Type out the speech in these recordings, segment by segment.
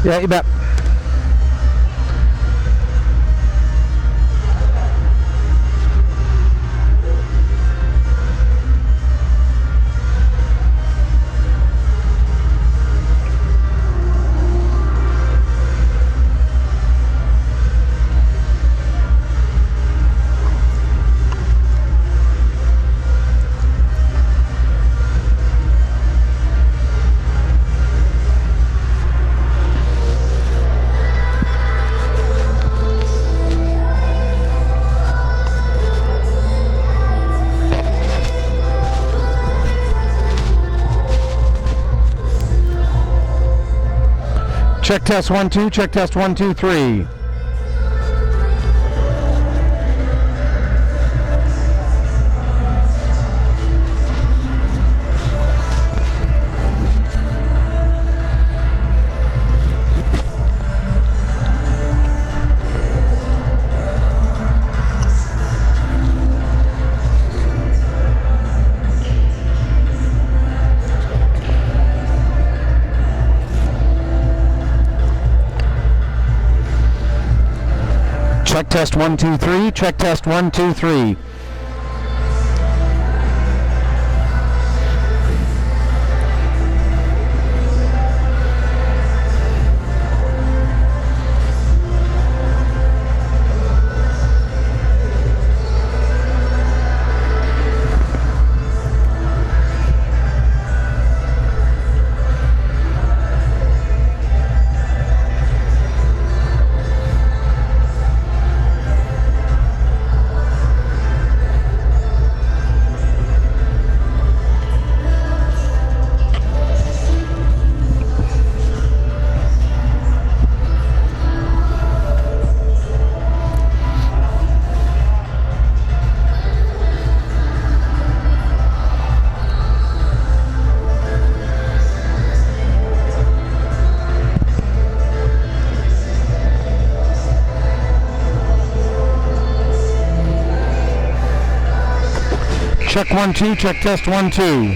Yeah, you bet. Check test 1 2, check test 1 2 3. Check test 1 2 3, check test 1 2 3. Check 1 2, check test 1 2.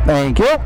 Thank you.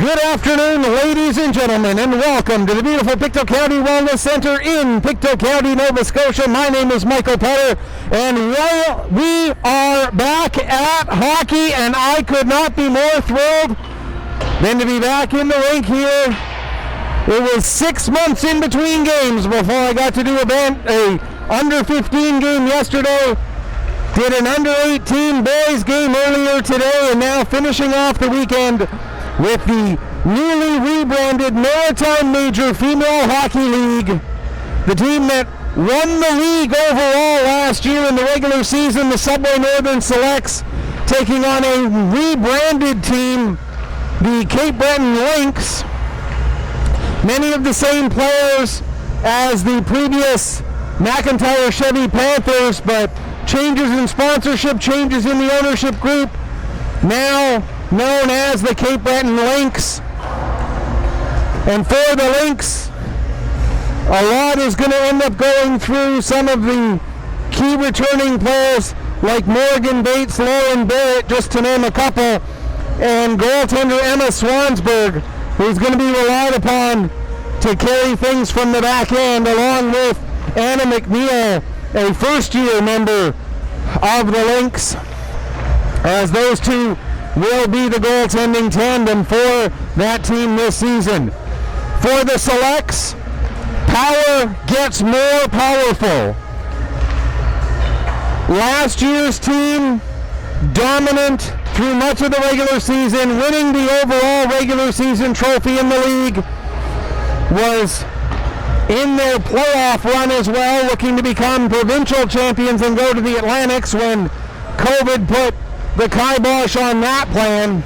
Good afternoon, ladies and gentlemen, and welcome to the beautiful Pictou County Wellness Center in Pictou County, Nova Scotia. My name is Michael Petter, and we are back at hockey, and I could not be more thrilled than to be back in the rink here. It was 6 months in between games before I got to do a under 15 game yesterday. Did an under 18 boys game earlier today, and now finishing off the weekend with the newly rebranded Maritime Major Female Hockey League. The team that won the league overall last year in the regular season, the Subway Northern Selects, taking on a rebranded team, the Cape Breton Lynx. Many of the same players as the previous McIntyre Chevy Panthers, but changes in sponsorship, changes in the ownership group, now known as the Cape Breton Lynx. And for the Lynx, a lot is going to end up going through some of the key returning players like Morgan Bates, Lauren Barrett, just to name a couple, and goaltender Emma Swansberg, who's going to be relied upon to carry things from the back end, along with Anna McNeil, a first-year member of the Lynx, as those two will be the goaltending tandem for that team this season. For the Selects, power gets more powerful. Last year's team, dominant through much of the regular season, winning the overall regular season trophy in the league, was in their playoff run as well, looking to become provincial champions and go to the Atlantics when COVID put the kibosh on that plan.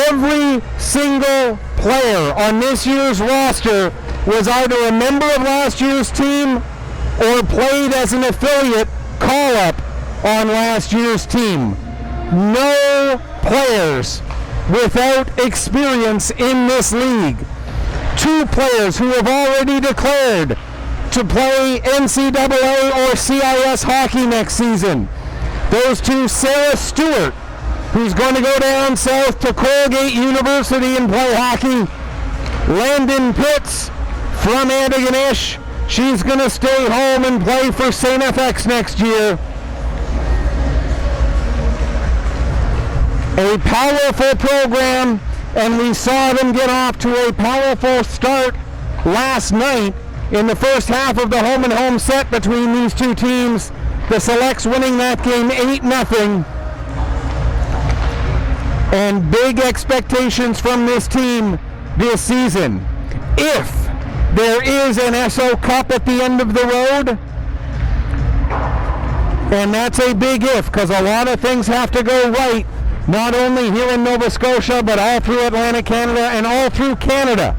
Every single player on this year's roster was either a member of last year's team or played as an affiliate call-up on last year's team. No players without experience in this league. 2 players who have already declared to play NCAA or CIS hockey next season. Those two, Sarah Stewart, who's going to go down south to Colgate University and play hockey. Landon Pitts from Antigonish. She's going to stay home and play for St. FX next year. A powerful program, and we saw them get off to a powerful start last night in the first half of the home-and-home set between these two teams. The Selects winning that game 8-0. And big expectations from this team this season. If there is an SO Cup at the end of the road, and that's a big if, because a lot of things have to go right, not only here in Nova Scotia, but all through Atlantic Canada and all through Canada,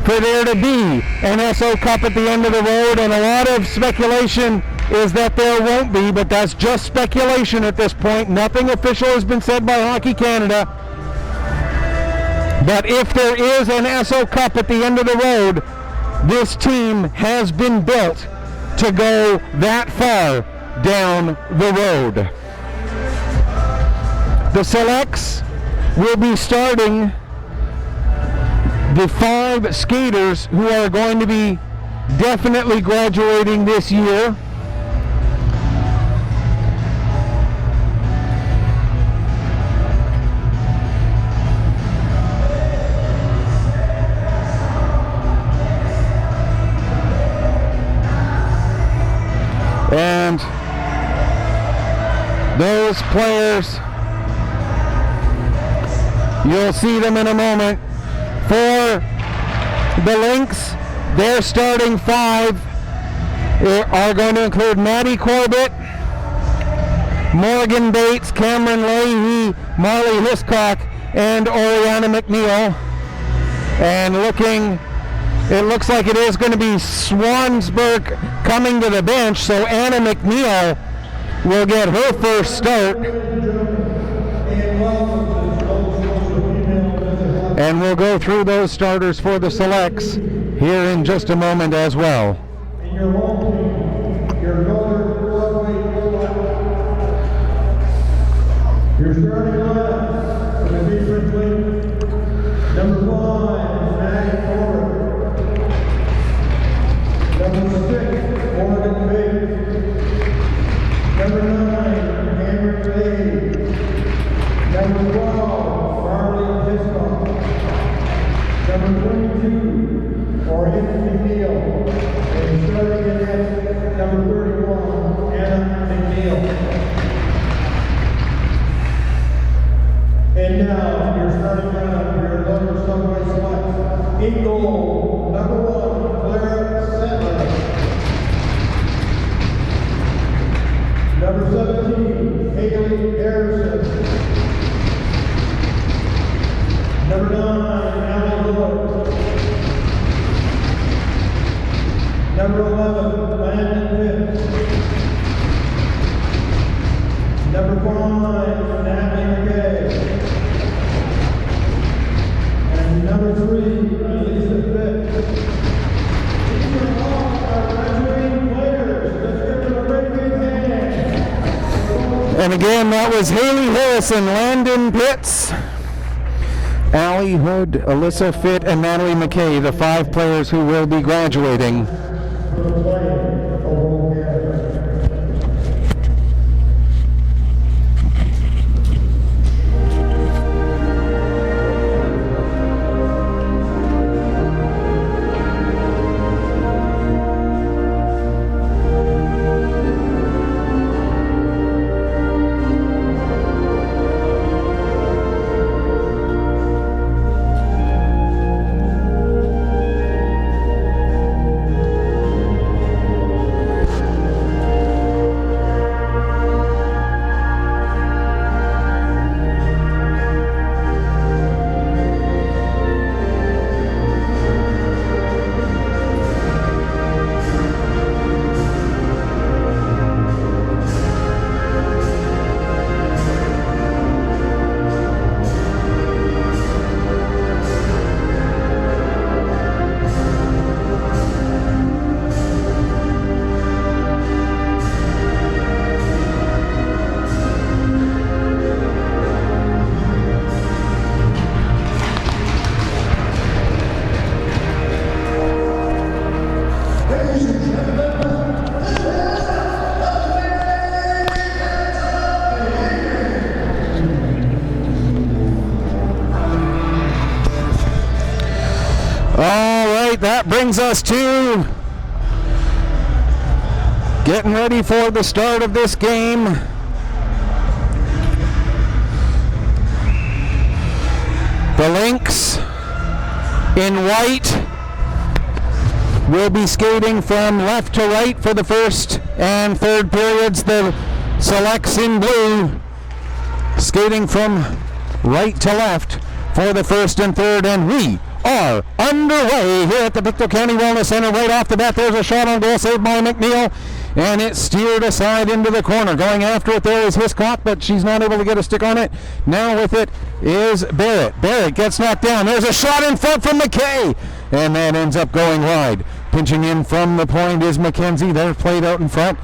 for there to be an SO Cup at the end of the road. And a lot of speculation is that there won't be, but that's just speculation at this point. Nothing official has been said by Hockey Canada. But if there is an SO Cup at the end of the road, this team has been built to go that far down the road. The Selects will be starting the 5 skaters who are going to be definitely graduating this year. And those players, you'll see them in a moment. For the Lynx, their starting 5 are going to include Maddie Corbett, Morgan Bates, Cameron Leahy, Marley Hiscock, and Oriana McNeil. And it looks like it is going to be Swansberg coming to the bench, so Anna McNeil will get her first start. And we'll go through those starters for the Selects here in just a moment as well. Your starting lineup for the defense Number 9, Cameron Lee. Number 12, Marley Piscott. Number 22, Orion McNeil. And starting in at number 31, Anna McNeil. And now, your starting lineup, your Lover Subway Selects. In goal, number 1, Clara Settler. Number 17, Haley Harrison. Number 9, Allie Lord. Number 11, Landon Pitts. Number 5, Natalie McKay. And number 3, Elisa Pitts. These are all our graduating players. Let's give them a great big hand. And again, that was Haley Harrison, Landon Pitts, Allie Hood, Alyssa Fitt, and Natalie McKay, the 5 players who will be graduating. That brings us to getting ready for the start of this game. The Lynx in white will be skating from left to right for the first and third periods. The Selects in blue skating from right to left for the first and third, and we are underway here at the Pictou County Wellness Center. Right off the bat, there's a shot on goal saved by McNeil, and it's steered aside into the corner. Going after it there is Hiscock, but she's not able to get a stick on it. Now with it is Barrett. Barrett gets knocked down. There's a shot in front from McKay, and that ends up going wide. Pinching in from the point is McKenzie. They're played out in front,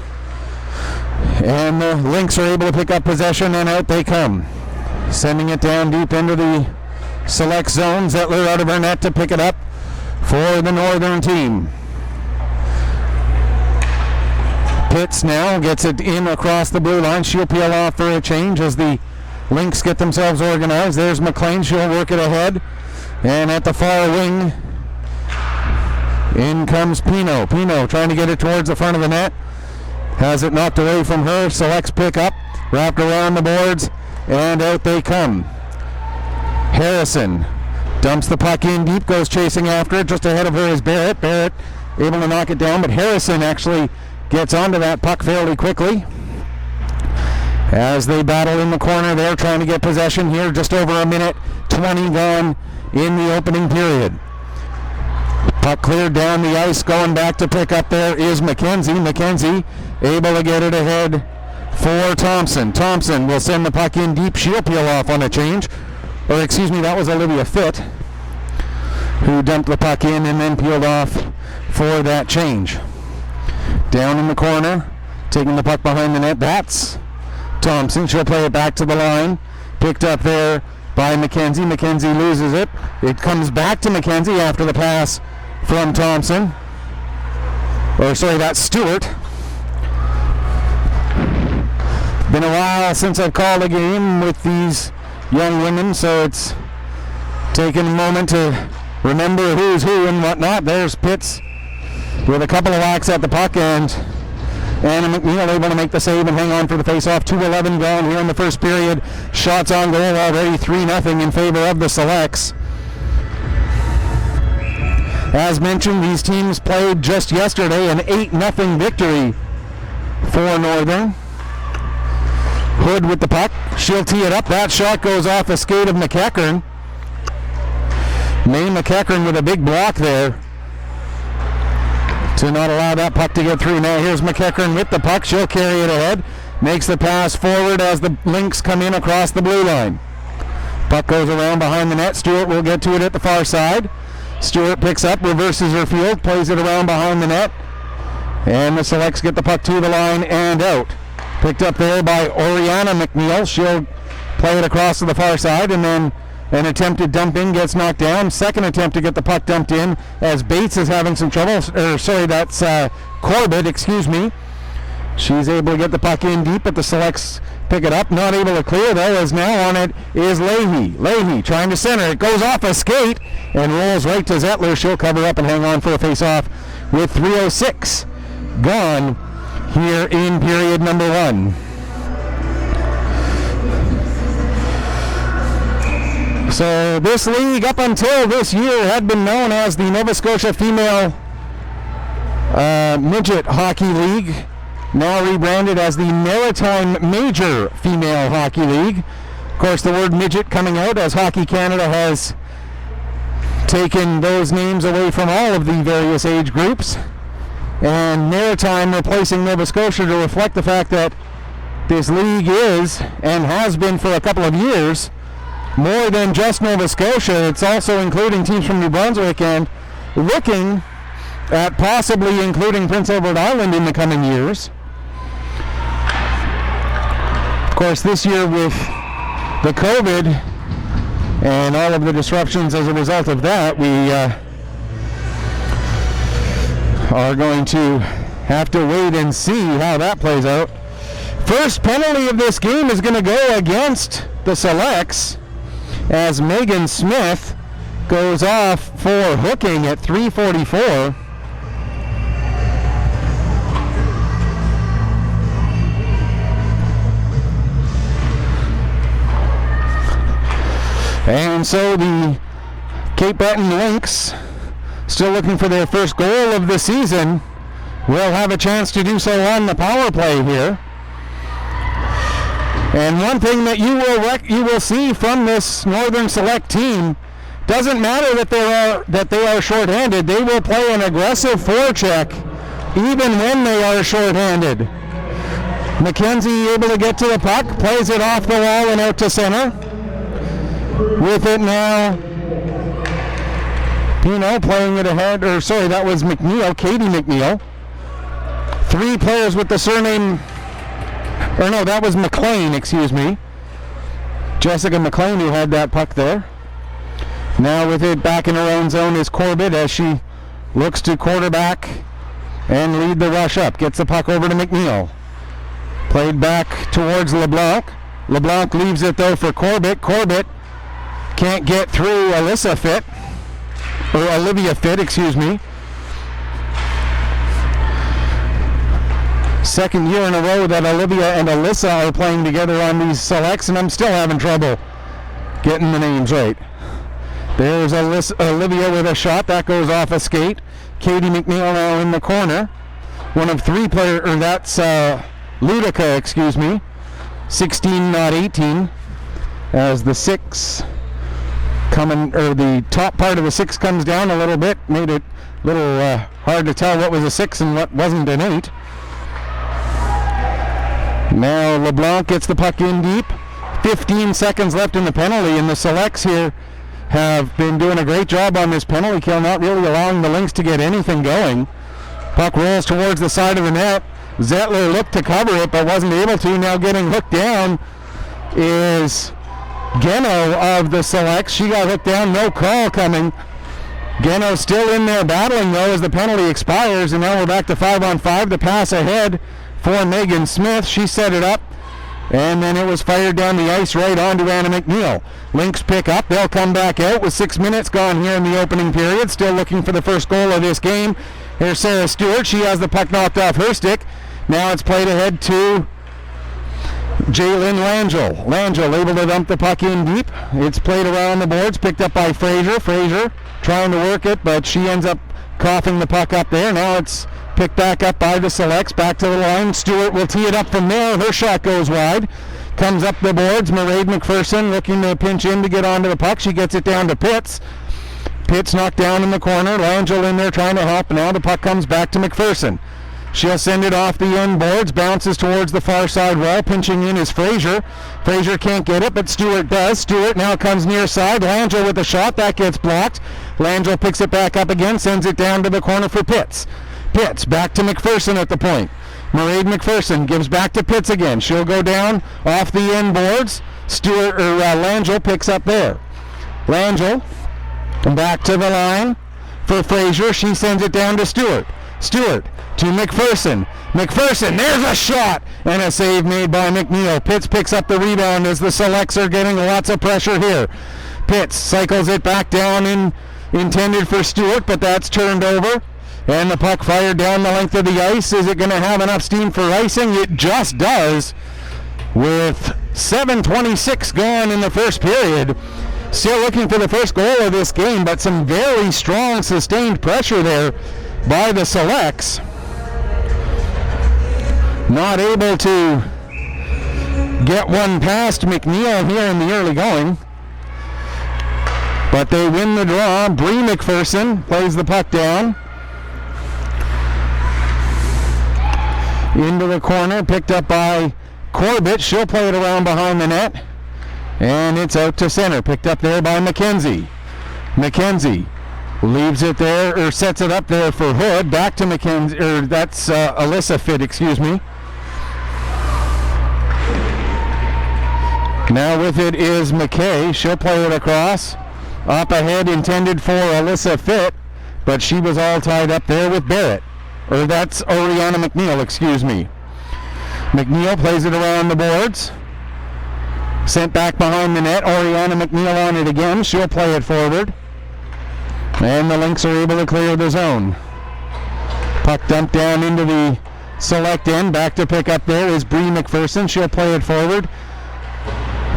and the Lynx are able to pick up possession, and out they come. Sending it down deep into the Select zone. Zettler out of her net to pick it up for the Northern team. Pitts now gets it in across the blue line. She'll peel off for a change as the Lynx get themselves organized. There's McLean. She'll work it ahead. And at the far wing, in comes Pino. Pino trying to get it towards the front of the net. Has it knocked away from her. Selects pick up. Wrapped around the boards. And out they come. Harrison dumps the puck in deep, goes chasing after it. Just ahead of her is Barrett. Barrett able to knock it down, but Harrison actually gets onto that puck fairly quickly. As they battle in the corner there, trying to get possession here. Just over a minute, 20 gone in the opening period. Puck cleared down the ice, going back to pick up there is McKenzie. McKenzie able to get it ahead for Thompson. Thompson will send the puck in deep. She'll peel off on a change. Or excuse me, that was Olivia Fitt who dumped the puck in and then peeled off for that change. Down in the corner, taking the puck behind the net, that's Thompson. She'll play it back to the line. Picked up there by McKenzie. McKenzie loses it. It comes back to McKenzie after the pass from Thompson. Or sorry, that's Stewart. Been a while since I've called a game with these young women, so it's taken a moment to remember who's who and whatnot. There's Pitts with a couple of whacks at the puck, and Anna McNeil able to make the save and hang on for the face-off. 2:11 gone here in the first period. Shots on goal already, 3-0 in favor of the Selects. As mentioned, these teams played just yesterday an 8-0 victory for Northern. Hood with the puck. She'll tee it up. That shot goes off a skate of McEachern. May McEachern with a big block there to not allow that puck to get through. Now here's McEachern with the puck. She'll carry it ahead. Makes the pass forward as the Lynx come in across the blue line. Puck goes around behind the net. Stewart will get to it at the far side. Stewart picks up, reverses her field, plays it around behind the net. And the Selects get the puck to the line and out. Picked up there by Oriana McNeil. She'll play it across to the far side, and then an attempted dump in gets knocked down. Second attempt to get the puck dumped in as Bates is having some trouble. That's Corbett, excuse me. She's able to get the puck in deep, but the Selects pick it up. Not able to clear, though, as now on it is Leahy. Leahy trying to center. It goes off a skate and rolls right to Zettler. She'll cover up and hang on for a face-off with 3:06 gone here in period number 1. So this league, up until this year, had been known as the Nova Scotia Female Midget Hockey League, now rebranded as the Maritime Major Female Hockey League. Of course, the word midget coming out as Hockey Canada has taken those names away from all of the various age groups, and Maritime replacing Nova Scotia to reflect the fact that this league is, and has been for a couple of years, more than just Nova Scotia. It's also including teams from New Brunswick and looking at possibly including Prince Edward Island in the coming years. Of course, this year with the COVID and all of the disruptions as a result of that, we are going to have to wait and see how that plays out. First penalty of this game is going to go against the Selects as Megan Smith goes off for hooking at 3:44. And so the Cape Breton Lynx, still looking for their first goal of the season, will have a chance to do so on the power play here. And one thing that you will see from this Northern Select team, doesn't matter that they are shorthanded. They will play an aggressive forecheck even when they are shorthanded. McKenzie able to get to the puck, plays it off the wall and out to center. With it now, Pino playing it ahead, that was McNeil, Katie McNeil. 3 players with the surname, that was McLean, excuse me. Jessica McLean who had that puck there. Now with it back in her own zone is Corbett as she looks to quarterback and lead the rush up. Gets the puck over to McNeil. Played back towards LeBlanc. LeBlanc leaves it though for Corbett. Corbett can't get through Olivia Fitt, excuse me. Second year in a row that Olivia and Alyssa are playing together on these selects, and I'm still having trouble getting the names right. There's Olivia with a shot. That goes off a skate. Katie McNeil now in the corner. One of 3 players, that's Ludica, excuse me. 16, not 18. As the 6 the top part of the 6 comes down a little bit, made it a little hard to tell what was a 6 and what wasn't an 8. Now LeBlanc gets the puck in deep. 15 seconds left in the penalty, and the Selects here have been doing a great job on this penalty kill, not really allowing the Lynx to get anything going. Puck rolls towards the side of the net. Zettler looked to cover it but wasn't able to. Now getting hooked down is Geno of the Selects. She got hooked down, no call coming. Geno still in there battling though as the penalty expires, and now we're back to 5-on-5. The pass ahead for Megan Smith. She set it up And then it was fired down the ice right onto Anna McNeil. Lynx pick up. They'll come back out with 6 minutes gone here in the opening period. Still looking for the first goal of this game. Here's Sarah Stewart. She has the puck knocked off her stick. Now it's played ahead to Jalen Langell. Langell able to dump the puck in deep. It's played around the boards, picked up by Fraser. Fraser trying to work it, but she ends up coughing the puck up there. Now it's picked back up by the Selects. Back to the line. Stewart will tee it up from there. Her shot goes wide. Comes up the boards. Mairead McPherson looking to pinch in to get onto the puck. She gets it down to Pitts. Pitts knocked down in the corner. Langell in there trying to help. Now the puck comes back to McPherson. She'll send it off the end boards. Bounces towards the far side wall. Pinching in is Fraser. Fraser can't get it, but Stewart does. Stewart now comes near side. Langell with a shot. That gets blocked. Langell picks it back up again. Sends it down to the corner for Pitts. Pitts back to McPherson at the point. Mairead McPherson gives back to Pitts again. She'll go down off the end boards. Langell picks up there. Langell back to the line for Fraser. She sends it down to Stewart. Stewart to McPherson. McPherson, there's a shot and a save made by McNeil. Pitts picks up the rebound as the Selects are getting lots of pressure here. Pitts cycles it back down intended for Stewart, but that's turned over. And the puck fired down the length of the ice. Is it going to have enough steam for icing? It just does. With 7:26 gone in the first period. Still looking for the first goal of this game, but some very strong sustained pressure there by the Selects. Not able to get one past McNeil here in the early going. But they win the draw. Bree McPherson plays the puck down. Into the corner, picked up by Corbett. She'll play it around behind the net. And it's out to center, picked up there by McKenzie. McKenzie leaves it there, or sets it up there for Hood. Back to McKenzie, or that's Alyssa Fitt, excuse me. Now with it is McKay. She'll play it across. Up ahead, intended for Alyssa Fitt, but she was all tied up there with Barrett. Or that's Oriana McNeil, excuse me. McNeil plays it around the boards. Sent back behind the net. Oriana McNeil on it again. She'll play it forward. And the Lynx are able to clear the zone. Puck dumped down into the Select end. Back to pick up there is Bree McPherson. She'll play it forward.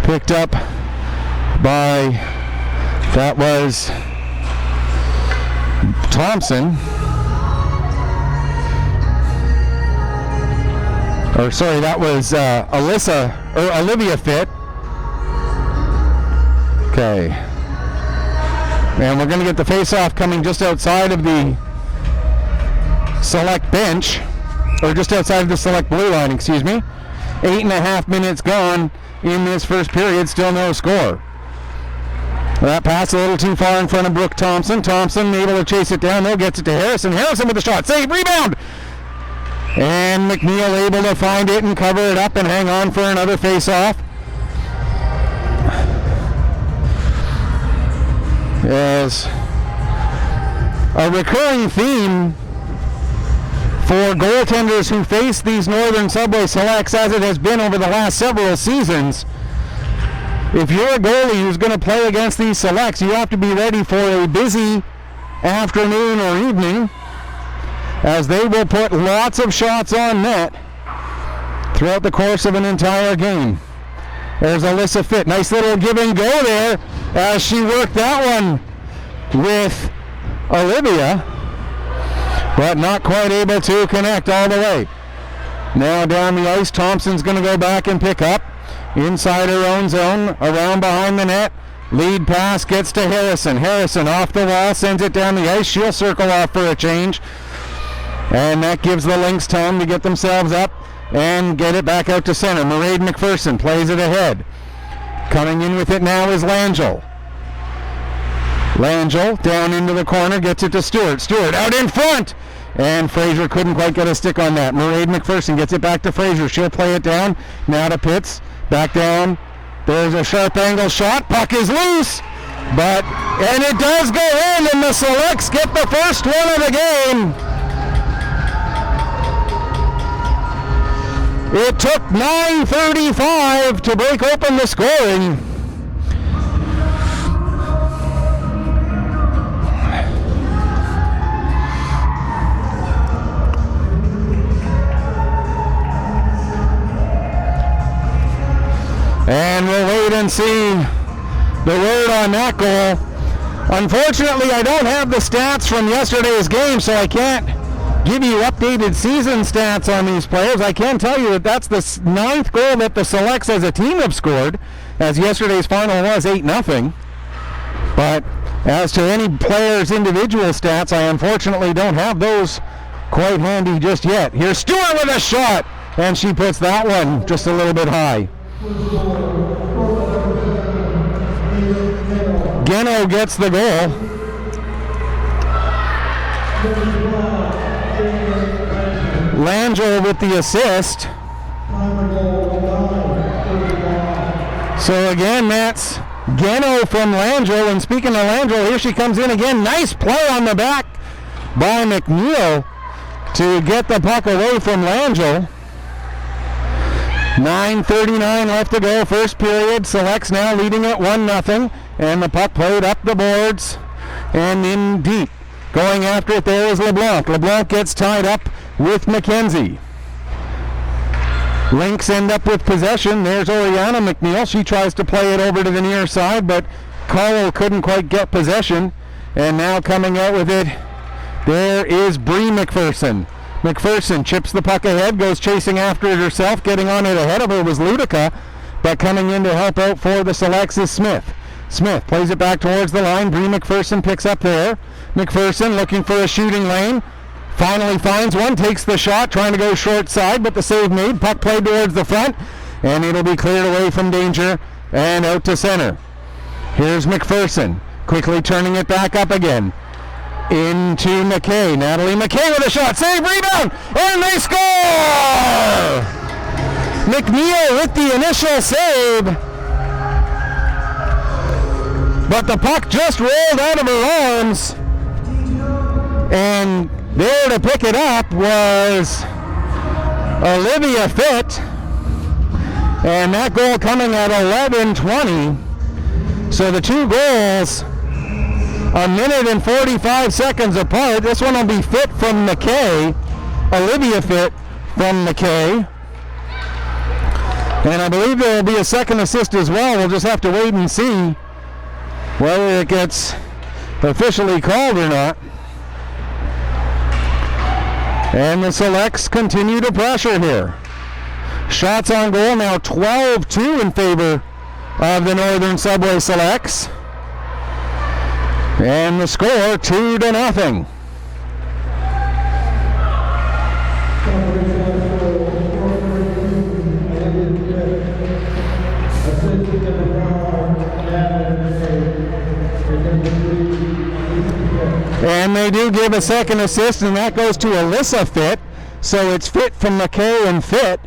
Picked up by, that was Thompson. Or sorry, that was Olivia Fitt. Okay. And we're going to get the face-off coming just outside of the Select bench, or just outside of the Select blue line, excuse me. 8.5 minutes gone in this first period, still no score. That pass a little too far in front of Brooke Thompson. Thompson able to chase it down, though, gets it to Harrison. Harrison with the shot, save, rebound! And McNeil able to find it and cover it up and hang on for another face-off. As a recurring theme for goaltenders who face these Northern Subway Selects, as it has been over the last several seasons, if you're a goalie who's going to play against these Selects, you have to be ready for a busy afternoon or evening, as they will put lots of shots on net throughout the course of an entire game. There's Alyssa Fitt. Nice little give and go there as she worked that one with Olivia, but not quite able to connect all the way. Now down the ice, Thompson's going to go back and pick up inside her own zone, around behind the net. Lead pass gets to Harrison. Harrison off the wall, sends it down the ice. She'll circle off for a change. And that gives the Lynx time to get themselves up and get it back out to center. Mairead McPherson plays it ahead. Coming in with it now is Langell. Langell down into the corner, gets it to Stewart. Stewart out in front! And Fraser couldn't quite get a stick on that. Mairead McPherson gets it back to Fraser. She'll play it down. Now to Pitts. Back down. There's a sharp angle shot. Puck is loose. And it does go in, and the Selects get the first one of the game. It took 9:35 to break open the scoring. And we'll wait and see the word on that goal. Unfortunately, I don't have the stats from yesterday's game, so I can't give you updated season stats on these players. I can tell you that that's the 9th goal that the Selects as a team have scored, as yesterday's final was 8-0. But as to any player's individual stats, I unfortunately don't have those quite handy just yet. Here's Stewart with a shot, and she puts that one just a little bit high. Geno gets the goal. Langell with the assist. So again, that's Geno from Langell. And speaking of Langell, here she comes in again. Nice play on the back by McNeil to get the puck away from Langell. 9:39 left to go, first period. Selects now leading at 1-0, and the puck played up the boards and in deep. Going after it there is LeBlanc. LeBlanc gets tied up with McKenzie. Lynx end up with possession. There's Oriana McNeil. She tries to play it over to the near side, but Cole couldn't quite get possession. And now coming out with it, there is Bree McPherson. McPherson chips the puck ahead, goes chasing after it herself. Getting on it ahead of her was Ludica, but coming in to help out for the Selects is Smith. Smith plays it back towards the line. Bree McPherson picks up there. McPherson looking for a shooting lane. Finally finds one, takes the shot, trying to go short side, but the save made. Puck played towards the front, and it'll be cleared away from danger and out to center. Here's McPherson, quickly turning it back up again. Into McKay. Natalie McKay with a shot. Save, rebound, and they score! McNeil with the initial save. But the puck just rolled out of her arms. And there to pick it up was Olivia Fitt. And that goal coming at 11:20. So the two goals, a minute and 45 seconds apart. This one will be Fitt from McKay, Olivia Fitt from McKay. And I believe there will be a second assist as well. We'll just have to wait and see whether it gets officially called or not. And the Selects continue to pressure here. Shots on goal now 12-2 in favor of the Northern Subway Selects. And the score 2-0. And they do give a second assist, and that goes to Alyssa Fitt. So it's Fitt from McKay and Fitt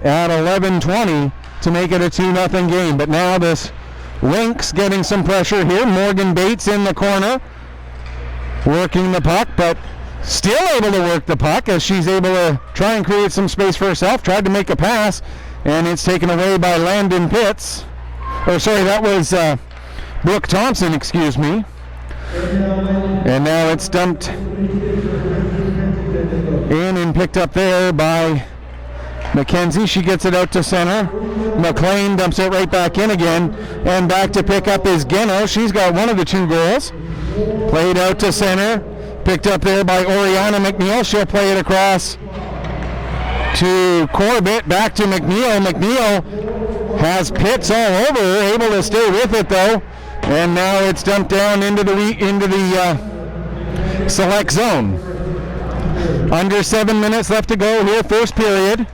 at 11:20 to make it a 2-0 game. But now this Lynx getting some pressure here. Morgan Bates in the corner, working the puck, but still able to work the puck as she's able to try and create some space for herself. Tried to make a pass, and it's taken away by Landon Pitts. Or sorry, that was Brooke Thompson, excuse me. And now it's dumped in and picked up there by McKenzie. She gets it out to center. McLean dumps it right back in again, and back to pick up is Geno. She's got one of the two goals. Played out to center, picked up there by Oriana McNeil. She'll play it across to Corbett, back to McNeil. McNeil has Pitts all over her, able to stay with it though, and now it's dumped down into the Select zone. Under 7 minutes left to go here, first period.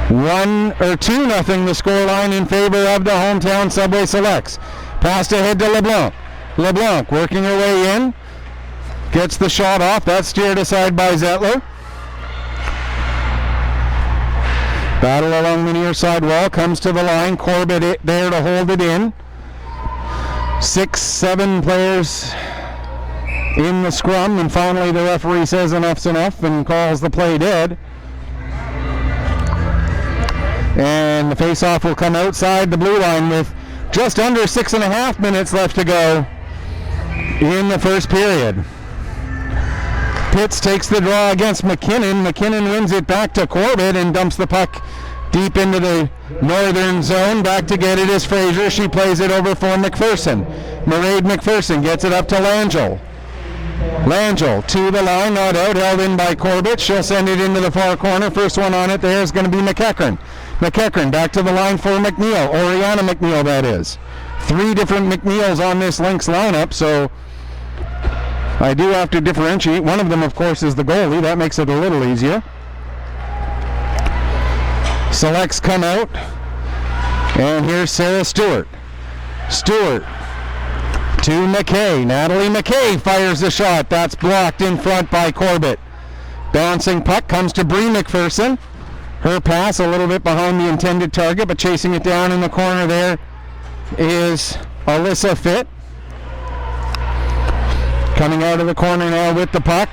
2-0 the scoreline in favor of the hometown Subway Selects. Passed ahead to LeBlanc. LeBlanc working her way in. Gets the shot off. That's steered aside by Zettler. Battle along the near side wall. Comes to the line. Corbett there to hold it in. 6-7 players in the scrum. And finally the referee says enough's enough and calls the play dead. And the face-off will come outside the blue line with just under 6.5 minutes left to go in the first period. Pitts takes the draw against McKinnon. McKinnon wins it back to Corbett and dumps the puck deep into the northern zone. Back to get it is Fraser. She plays it over for McPherson. Mairead McPherson gets it up to Langell. Langell to the line, not out, held in by Corbett. She'll send it into the far corner. First one on it there is going to be McEachern. McEachern back to the line for McNeil. Oriana McNeil, that is. 3 different McNeils on this Lynx lineup, so I do have to differentiate. One of them, of course, is the goalie. That makes it a little easier. Selects come out. And here's Sarah Stewart. Stewart to McKay. Natalie McKay fires the shot. That's blocked in front by Corbett. Bouncing puck comes to Bree McPherson. Her pass a little bit behind the intended target, but chasing it down in the corner there is Alyssa Fitt. Coming out of the corner now with the puck.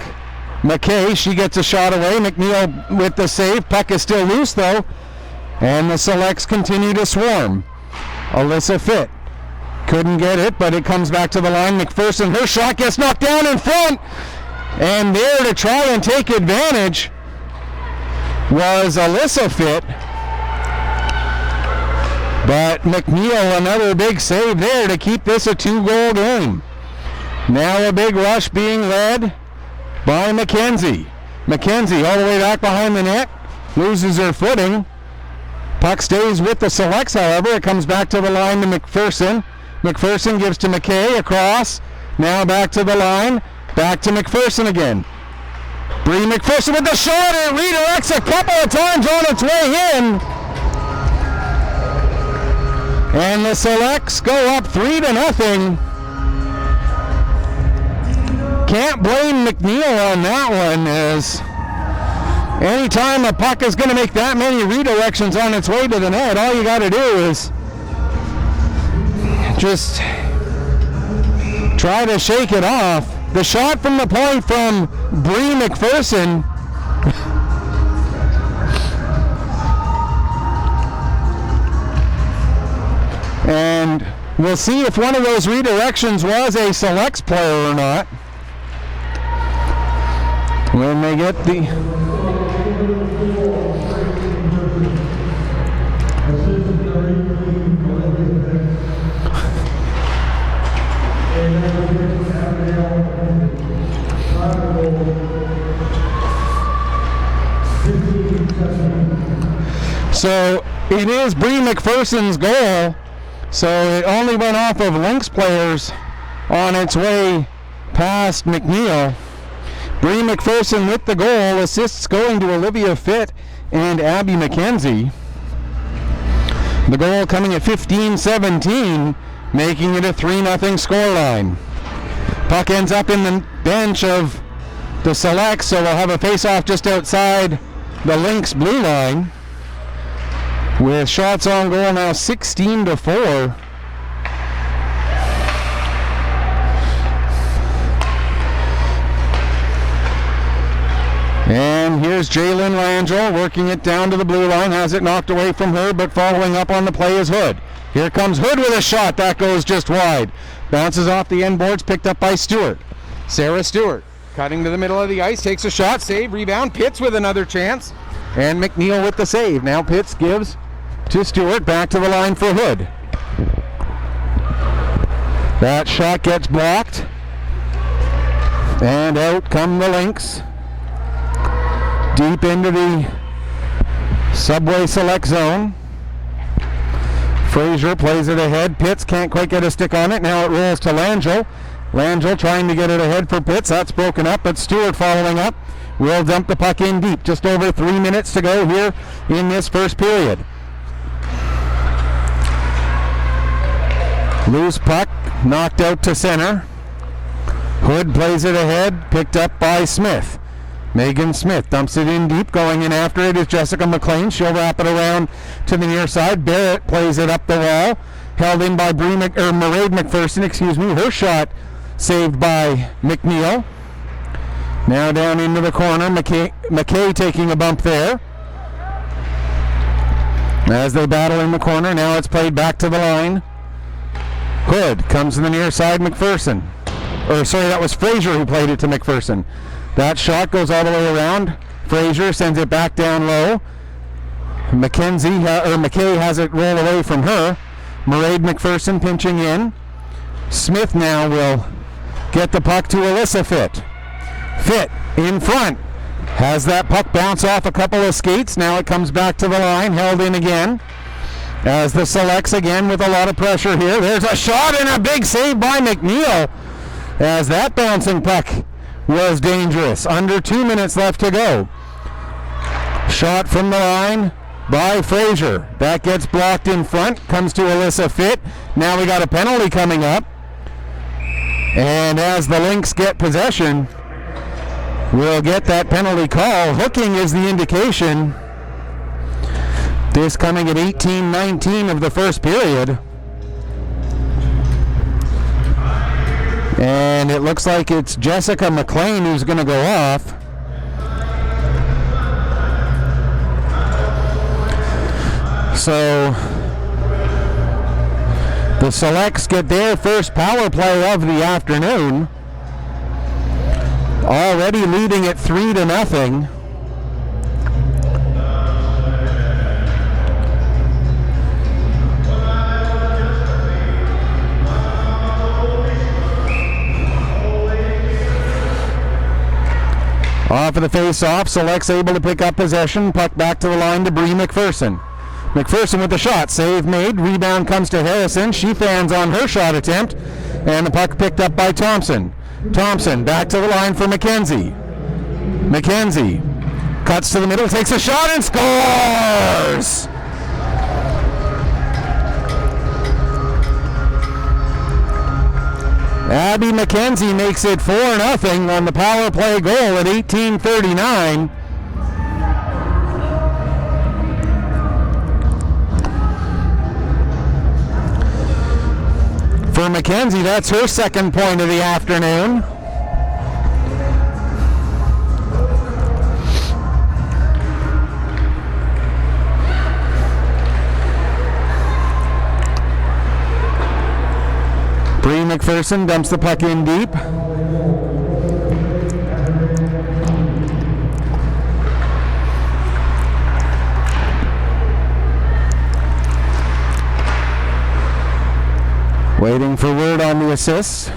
McKay, she gets a shot away. McNeil with the save. Puck is still loose though. And the Selects continue to swarm. Alyssa Fitt couldn't get it, but it comes back to the line. McPherson, her shot gets knocked down in front. And there to try and take advantage was Alyssa Fitt. But McNeil, another big save there to keep this a 2-goal game. Now a big rush being led by McKenzie. McKenzie all the way back behind the net. Loses her footing. Puck stays with the Selects, however. It comes back to the line to McPherson. McPherson gives to McKay across. Now back to the line. Back to McPherson again. Bree McPherson with the shot. It redirects a couple of times on its way in. And the Selects go up 3-0. Can't blame McNeil on that one, as anytime a puck is going to make that many redirections on its way to the net, all you got to do is just try to shake it off. The shot from the point from Bree McPherson and we'll see if one of those redirections was a Selects player or not when they get the So it is Bree McPherson's goal. So it only went off of Lynx players on its way past McNeil. Bree McPherson with the goal. Assists going to Olivia Fitt and Abby McKenzie. The goal coming at 15-17, making it a 3-0 scoreline. Puck ends up in the bench of the Selects, so we'll have a face-off just outside the Lynx blue line. With shots on goal now 16-4. And here's Jalen Langell working it down to the blue line. Has it knocked away from her, but following up on the play is Hood. Here comes Hood with a shot. That goes just wide. Bounces off the end boards, picked up by Stewart. Sarah Stewart cutting to the middle of the ice, takes a shot, save, rebound. Pitts with another chance. And McNeil with the save. Now Pitts gives to Stewart, back to the line for Hood. That shot gets blocked. And out come the Lynx. Deep into the Subway Select zone. Fraser plays it ahead. Pitts can't quite get a stick on it. Now it rolls to Langell. Langell trying to get it ahead for Pitts. That's broken up, but Stewart following up will dump the puck in deep. Just over 3 minutes to go here in this first period. Loose puck, knocked out to center. Hood plays it ahead, picked up by Smith. Megan Smith dumps it in deep. Going in after it is Jessica McLean. She'll wrap it around to the near side. Barrett plays it up the wall. Held in by Mairead McPherson, Her shot saved by McNeil. Now down into the corner. McKay taking a bump there. As they battle in the corner, now it's played back to the line. Hood comes to the near side, McPherson. That was Fraser who played it to McPherson. That shot goes all the way around. Fraser sends it back down low. McKay has it roll away from her. Mairead McPherson pinching in. Smith now will get the puck to Alyssa Fitt. Fitt in front. Has that puck bounce off a couple of skates. Now it comes back to the line, held in again. As the Selects again with a lot of pressure here. There's a shot and a big save by McNeil. As that bouncing puck was dangerous. Under 2 minutes left to go. Shot from the line by Fraser. That gets blocked in front. Comes to Alyssa Fitt. Now we got a penalty coming up. And as the Lynx get possession, we'll get that penalty call. Hooking is the indication. This coming at 18:19 of the first period. And it looks like it's Jessica McLean who's going to go off. So the Selects get their first power play of the afternoon. Already leading it 3-0. Off of the face-off, Selects able to pick up possession. Puck back to the line to Bree McPherson. McPherson with the shot. Save made. Rebound comes to Harrison. She fans on her shot attempt. And the puck picked up by Thompson. Thompson back to the line for McKenzie. McKenzie cuts to the middle, takes a shot and scores! Abby McKenzie makes it 4-0 on the power play goal at 18:39. For McKenzie, that's her second point of the afternoon. Bree McPherson dumps the puck in deep. Waiting for word on the assists.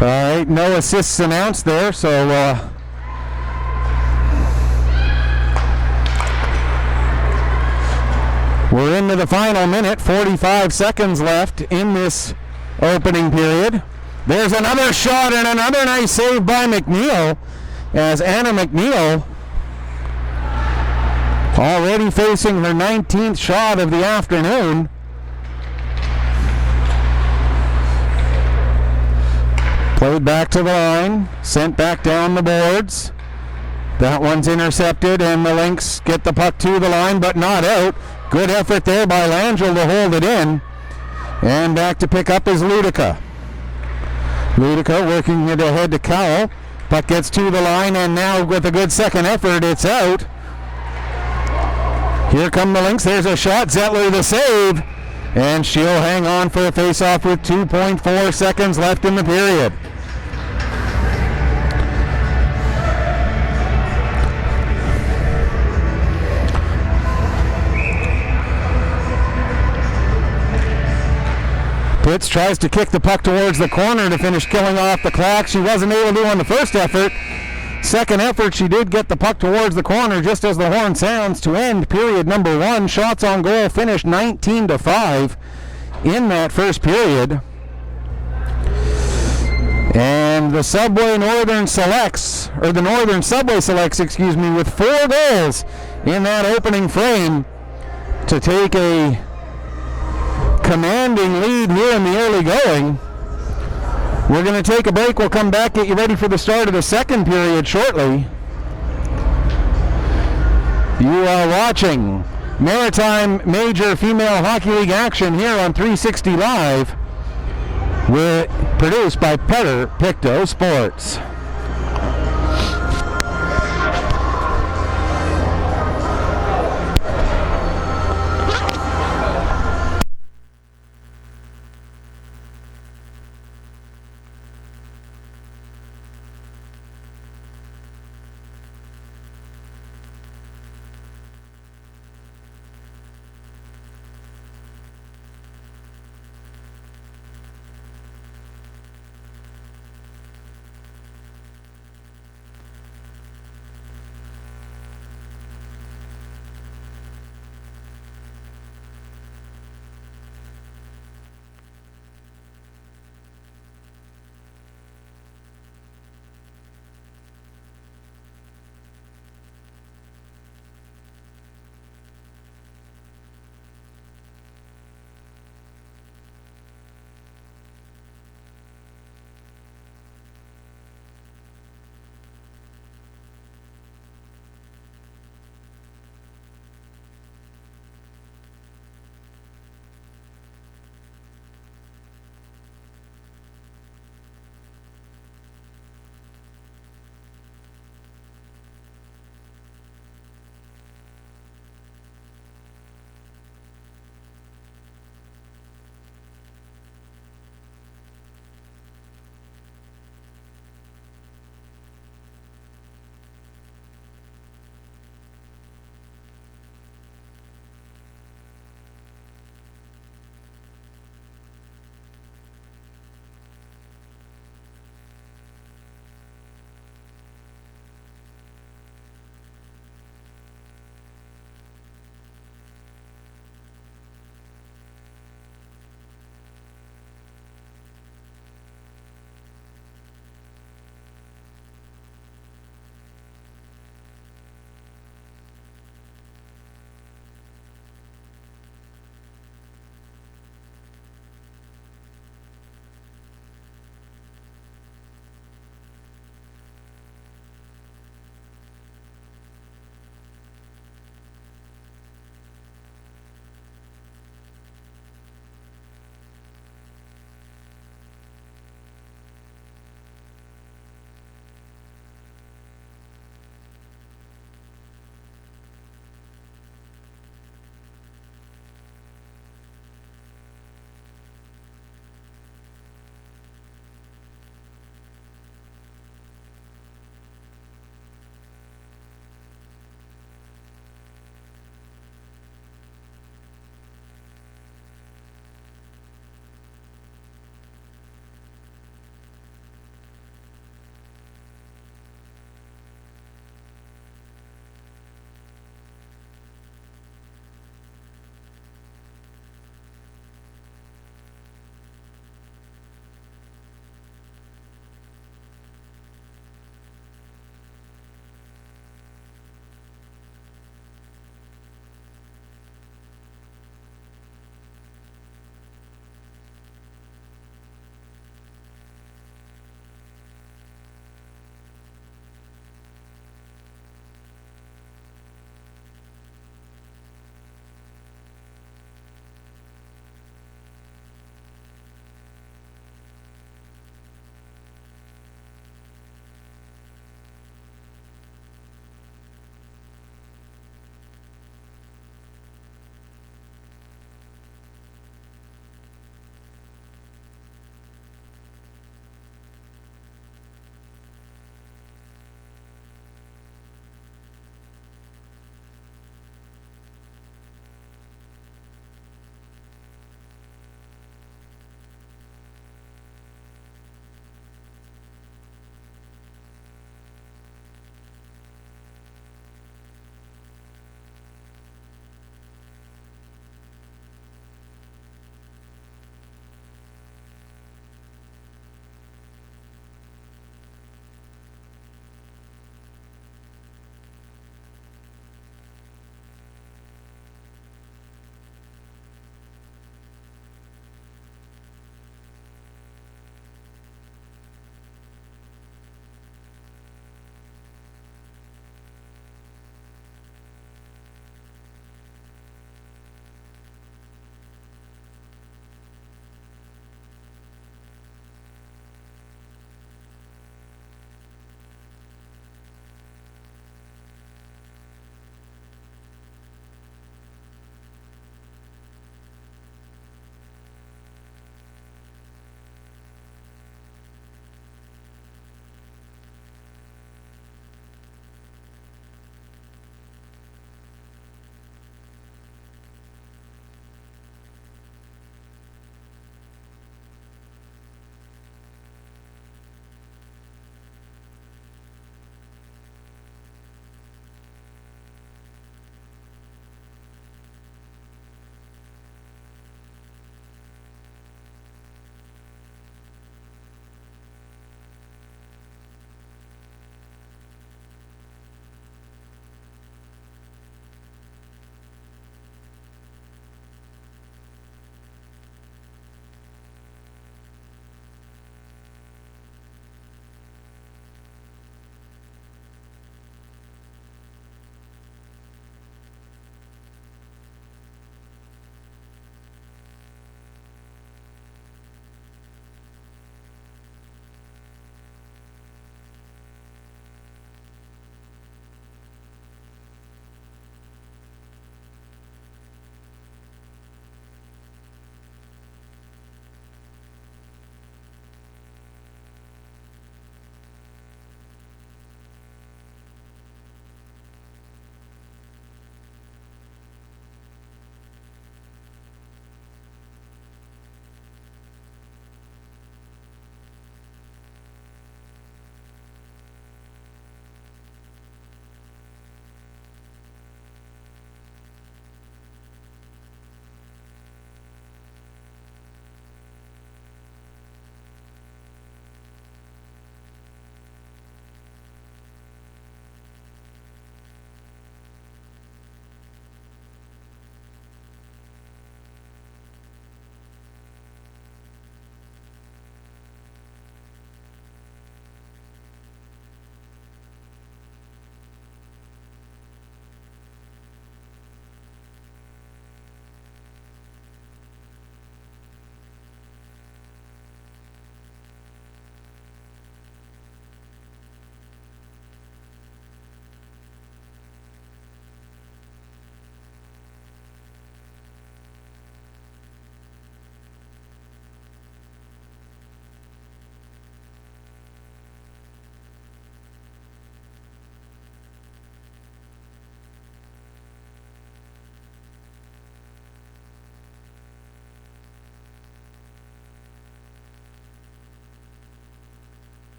All right, no assists announced there, so we're into the final minute, 45 seconds left in this opening period. There's another shot and another nice save by McNeil, as Anna McNeil already facing her 19th shot of the afternoon. Played back to the line, sent back down the boards. That one's intercepted, and the Lynx get the puck to the line, but not out. Good effort there by Langell to hold it in. And back to pick up is Ludica. Ludica working it ahead to Cowell. Puck gets to the line, and now with a good second effort, it's out. Here come the Lynx. There's a shot. Zettler the save. And she'll hang on for a face-off with 2.4 seconds left in the period. Pitts tries to kick the puck towards the corner to finish killing off the clock. She wasn't able to on the first effort. Second effort, she did get the puck towards the corner just as the horn sounds to end period number 1. Shots on goal finished 19-5 in that first period. And the Northern Subway Selects, with 4 goals in that opening frame to take a commanding lead here in the early going. We're going to take a break. We'll come back, get you ready for the start of the second period shortly. You are watching Maritime Major Female Hockey League action here on 360 Live. We're produced by Petter Pictou Sports.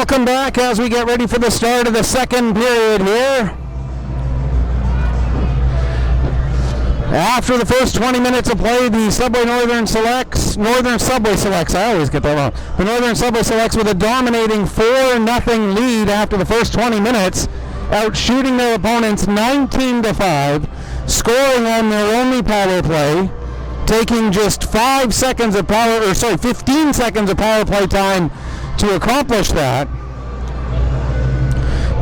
Welcome back as we get ready for the start of the second period here. After the first 20 minutes of play, the Northern Subway Selects, I always get that wrong. The Northern Subway Selects with a dominating 4-0 lead after the first 20 minutes, outshooting their opponents 19-5, scoring on their only power play, taking just 15 seconds of power play time to accomplish that.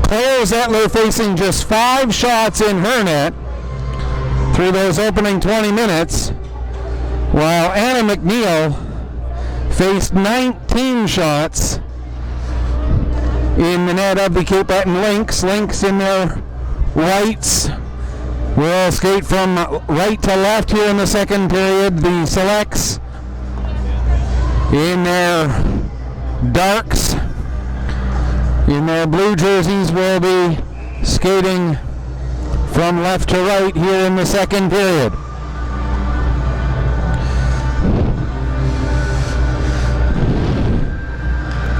Claire Zettler facing just 5 shots in her net through those opening 20 minutes, while Anna McNeil faced 19 shots in the net of the Cape Breton Lynx. Lynx in their whites will skate from right to left here in the second period. The Selects in their darks, in their blue jerseys, will be skating from left to right here in the second period.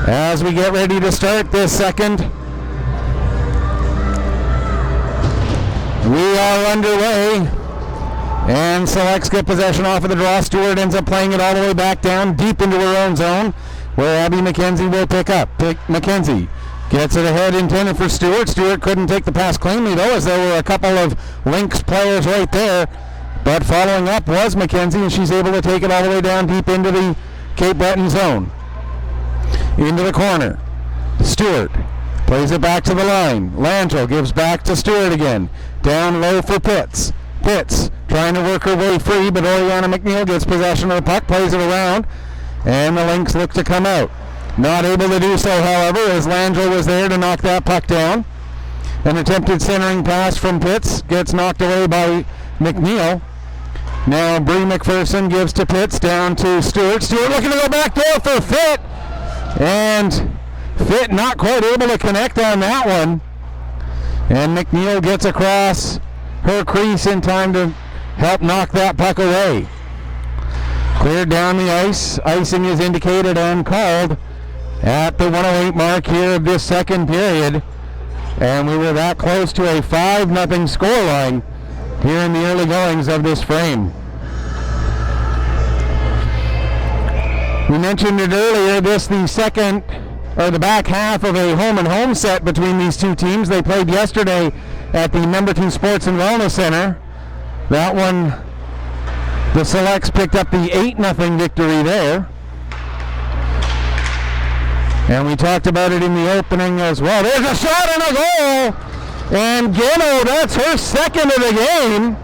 As we get ready to start this second, we are underway, and Selects get possession off of the draw. Stewart ends up playing it all the way back down deep into her own zone, where Abby McKenzie will pick up. McKenzie gets it ahead, intended for Stewart. Stewart couldn't take the pass cleanly, though, as there were a couple of Lynx players right there. But following up was McKenzie, and she's able to take it all the way down deep into the Cape Breton zone. Into the corner. Stewart plays it back to the line. Langell gives back to Stewart again. Down low for Pitts. Pitts trying to work her way free, but Oriana McNeil gets possession of the puck, plays it around, and the Lynx look to come out. Not able to do so, however, as Langell was there to knock that puck down. An attempted centering pass from Pitts gets knocked away by McNeil. Now Bree McPherson gives to Pitts, down to Stewart. Stewart looking to go back door for Fitt, and Fitt not quite able to connect on that one. And McNeil gets across her crease in time to help knock that puck away. Cleared down the ice. Icing is indicated and called at the 1:08 mark here of this second period. And we were that close to a 5-0 scoreline here in the early goings of this frame. We mentioned it earlier, the back half of a home-and-home set between these two teams. They played yesterday at the Memberton Sports and Wellness Center. That one, the Selects picked up the 8-0 victory there. And we talked about it in the opening as well. There's a shot and a goal! And Geno, that's her second of the game,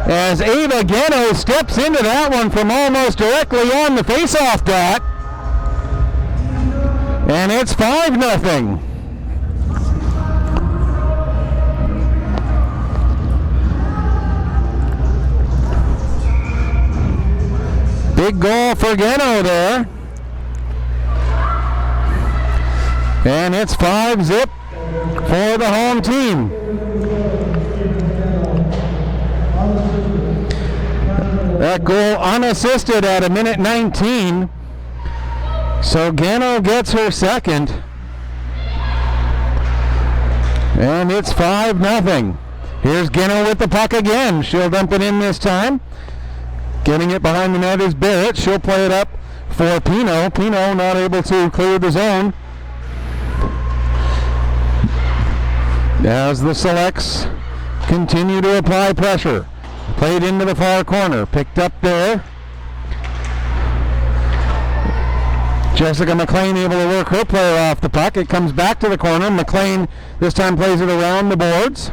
as Ava Geno steps into that one from almost directly on the face-off dot. And it's 5-0. Big goal for Geno there. And it's 5-0 for the home team. That goal unassisted at a minute 19. So Geno gets her second. And it's 5-0. Here's Geno with the puck again. She'll dump it in this time. Getting it behind the net is Barrett. She'll play it up for Pino. Pino not able to clear the zone. As the Selects continue to apply pressure. Played into the far corner. Picked up there. Jessica McLean able to work her player off the puck. It comes back to the corner. McLean this time plays it around the boards.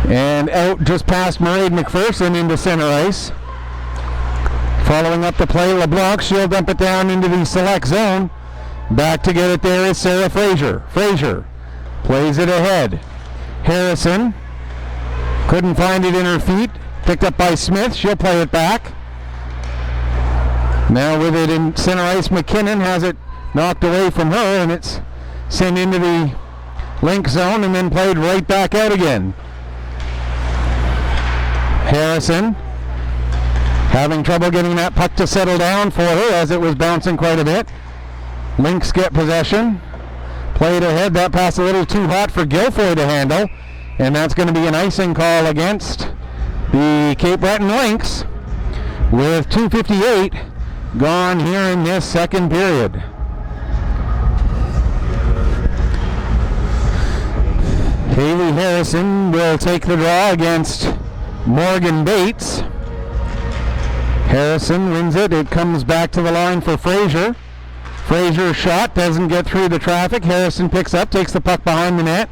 And out just past Mairead McPherson into center ice. Following up the play, LeBlanc. She'll dump it down into the Select zone. Back to get it there is Sarah Fraser. Fraser plays it ahead. Harrison couldn't find it in her feet. Picked up by Smith. She'll play it back. Now with it in center ice, McKinnon has it knocked away from her, and it's sent into the Lynx zone and then played right back out again. Harrison having trouble getting that puck to settle down for her as it was bouncing quite a bit. Lynx get possession. Played ahead. That pass a little too hot for Guilfoyle to handle. And that's going to be an icing call against the Cape Breton Lynx with 2:58 gone here in this second period. Haley Harrison will take the draw against Morgan Bates. Harrison wins it. It comes back to the line for Fraser. Fraser's shot doesn't get through the traffic. Harrison picks up, takes the puck behind the net.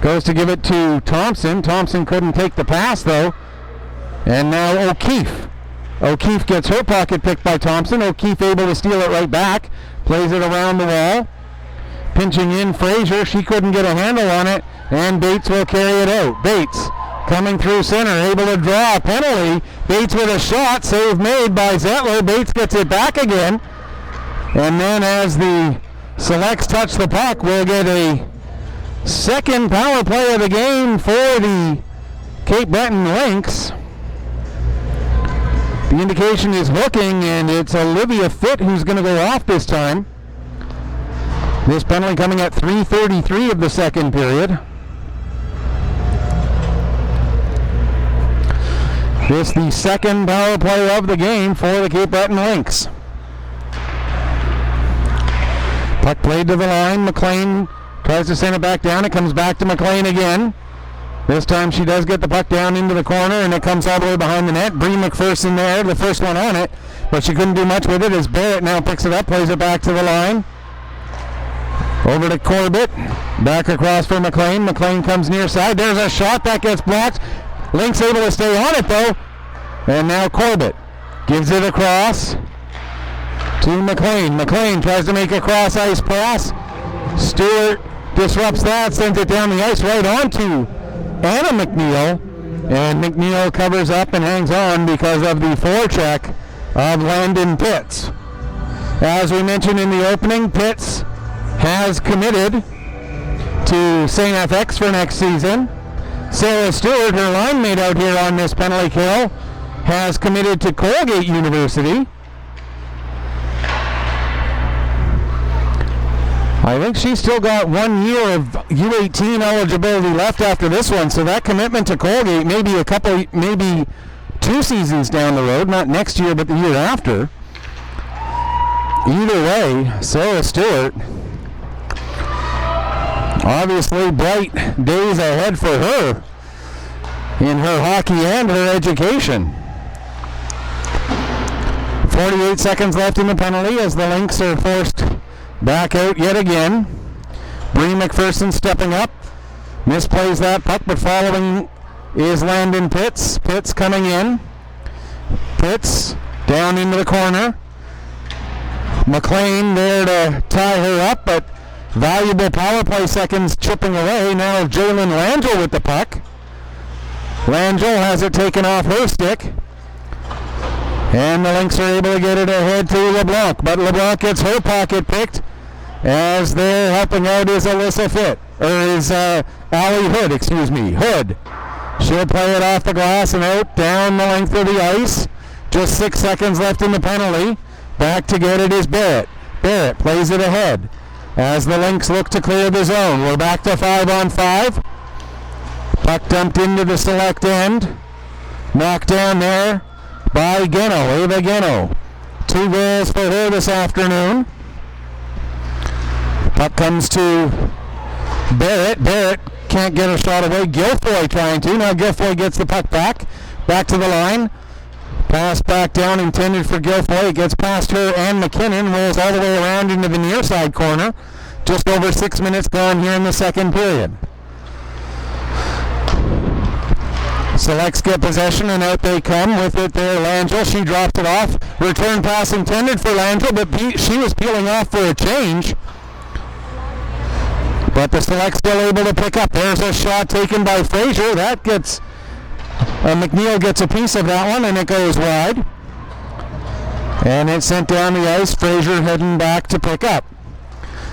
Goes to give it to Thompson. Thompson couldn't take the pass though. And now O'Keefe. O'Keefe gets her pocket picked by Thompson. O'Keefe able to steal it right back. Plays it around the wall. Pinching in Fraser. She couldn't get a handle on it. And Bates will carry it out. Bates coming through center. Able to draw a penalty. Bates with a shot. Save made by Zettler. Bates gets it back again. And then as the Selects touch the puck, we'll get a second power play of the game for the Cape Breton Lynx. The indication is hooking, and it's Olivia Fitt who's going to go off this time. This penalty coming at 3:33 of the second period. This the second power play of the game for the Cape Breton Lynx. Puck played to the line. McLean tries to send it back down. It comes back to McLean again. This time she does get the puck down into the corner, and it comes all the way behind the net. Bree McPherson there, the first one on it, but she couldn't do much with it as Barrett now picks it up, plays it back to the line. Over to Corbett. Back across for McLean. McLean comes near side. There's a shot that gets blocked. Lynx able to stay on it though. And now Corbett gives it across to McLean. McLean tries to make a cross ice pass. Stewart disrupts that, sends it down the ice right onto Anna McNeil. And McNeil covers up and hangs on because of the forecheck of Landon Pitts. As we mentioned in the opening, Pitts has committed to St. FX for next season. Sarah Stewart, her line mate out here on this penalty kill, has committed to Colgate University. I think she's still got 1 year of U18 eligibility left after this one, so that commitment to Colgate maybe 2 seasons down the road, not next year but the year after. Either way, Sarah Stewart, obviously bright days ahead for her in her hockey and her education. 48 seconds left in the penalty as the Lynx are forced back out yet again. Bree McPherson stepping up. Misplays that puck, but following is Landon Pitts. Pitts coming in. Pitts down into the corner. McLean there to tie her up, but valuable power play seconds chipping away. Now Jalen Langell with the puck. Langell has it taken off her stick. And the Lynx are able to get it ahead to LeBlanc, but LeBlanc gets her pocket picked as they're helping out is Alyssa Fitt, or is Allie Hood, excuse me, Hood. She'll play it off the glass and out down the length of the ice. Just 6 seconds left in the penalty. Back to get it is Barrett. Barrett plays it ahead as the Lynx look to clear the zone. We're back to 5-on-5. Puck dumped into the select end. Knocked down there by Geno, Ava Geno. 2 goals for her this afternoon. Puck comes to Barrett. Barrett can't get a shot away. Guilfoyle trying to. Now Guilfoyle gets the puck back to the line. Pass back down intended for Guilfoyle. It gets past her and McKinnon. Rolls all the way around into the near side corner. Just over 6 minutes gone here in the second period. Selects get possession and out they come with it there. Langell, she drops it off. Return pass intended for Langell, but she was peeling off for a change. But the Selects still able to pick up. There's a shot taken by Fraser. That gets, McNeil gets a piece of that one and it goes wide. And it's sent down the ice. Fraser heading back to pick up.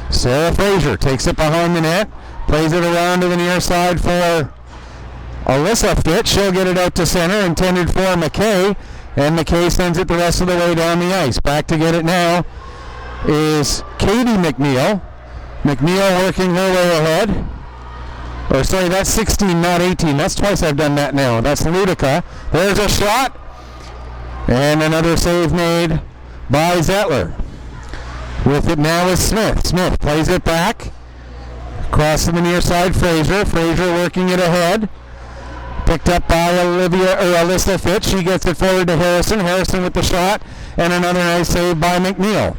Sarah Fraser takes it behind the net. Plays it around to the near side for Alyssa Fitt. She'll get it out to center, intended for McKay, and McKay sends it the rest of the way down the ice. Back to get it now is Katie McNeil. McNeil working her way ahead. Or sorry, that's 16, not 18. That's twice I've done that now. That's Ludica. There's a shot. And another save made by Zettler. With it now is Smith. Smith plays it back. Across to the near side, Fraser. Fraser working it ahead. Picked up by Alyssa Fitch. She gets it forward to Harrison. Harrison with the shot. And another nice save by McNeil.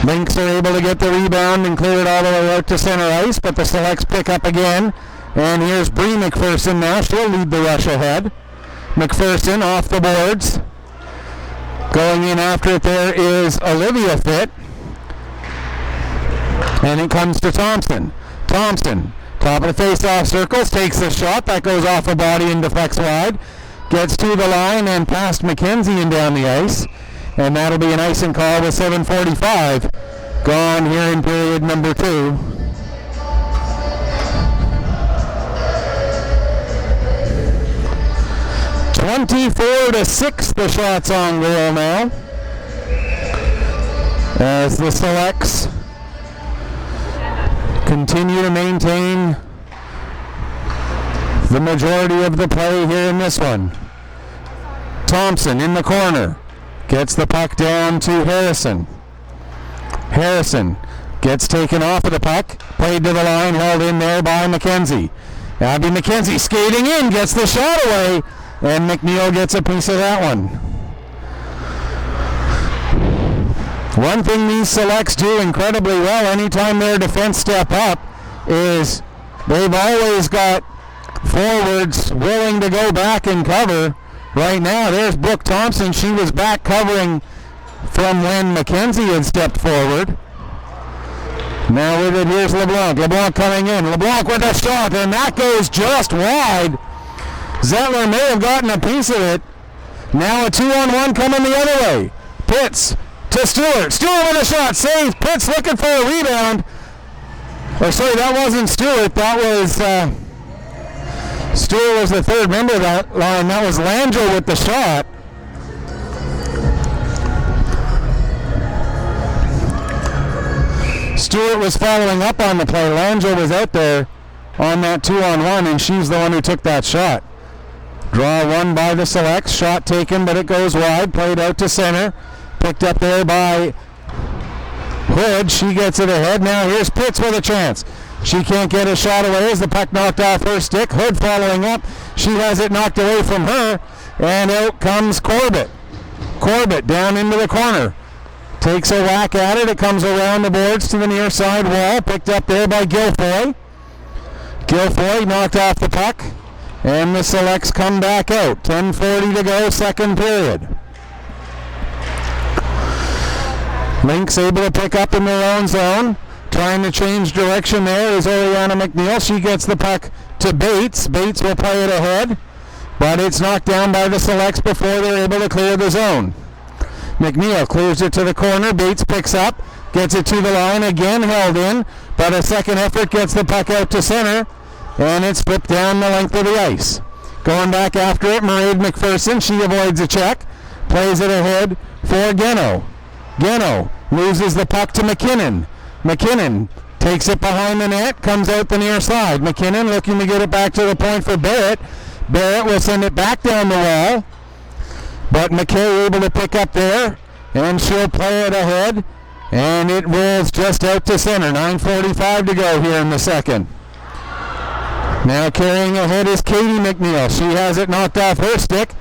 Lynx are able to get the rebound and clear it all the way out to center ice, but the Selects pick up again. And here's Bree McPherson now. She'll lead the rush ahead. McPherson off the boards. Going in after it there is Olivia Fitt. And it comes to Thompson. Thompson, top of the face-off circles, takes the shot. That goes off a body and deflects wide. Gets to the line and past McKenzie and down the ice. And that'll be an icing call with 7:45 gone here in period number 2. (24-6) the shots on goal now, as the Selects continue to maintain the majority of the play here in this one. Thompson in the corner. Gets the puck down to Harrison. Harrison gets taken off of the puck. Played to the line, held in there by McKenzie. Abby McKenzie skating in, gets the shot away, and McNeil gets a piece of that one. One thing these Selects do incredibly well anytime their defense step up is they've always got forwards willing to go back and cover. Right now, there's Brooke Thompson. She was back covering from when McKenzie had stepped forward. Now with it, here's LeBlanc. LeBlanc coming in. LeBlanc with a shot, and that goes just wide. Zettler may have gotten a piece of it. Now a 2-on-1 coming the other way. Pitts to Stewart. Stewart with a shot. Saves. Pitts looking for a rebound. Or sorry, that wasn't Stewart. That was... Stewart was the third member of that line. That was Langell with the shot. Stewart was following up on the play. Langell was out there on that 2-on-1, and she's the one who took that shot. Draw one by the Selects. Shot taken, but it goes wide. Played out to center. Picked up there by Hood. She gets it ahead. Now here's Pitts with a chance. She can't get a shot away as the puck knocked off her stick. Hood following up. She has it knocked away from her. And out comes Corbett. Corbett down into the corner. Takes a whack at it. It comes around the boards to the near side wall. Picked up there by Guilfoy. Guilfoy knocked off the puck. And the Selects come back out. 10:40 to go, second period. Lynx able to pick up in their own zone. Trying to change direction there is Oriana McNeil. She gets the puck to Bates. Bates will play it ahead, but it's knocked down by the Selects before they're able to clear the zone. McNeil clears it to the corner. Bates picks up, gets it to the line, again held in, but a second effort gets the puck out to center, and it's flipped down the length of the ice. Going back after it, Mairead McPherson. She avoids a check, plays it ahead for Geno. Geno loses the puck to McKinnon. McKinnon takes it behind the net, comes out the near side. McKinnon looking to get it back to the point for Barrett. Barrett will send it back down the wall, but McKay able to pick up there, and she'll play it ahead, and it rolls just out to center. 9:45 to go here in the second. Now carrying ahead is Katie McNeil. She has it knocked off her stick.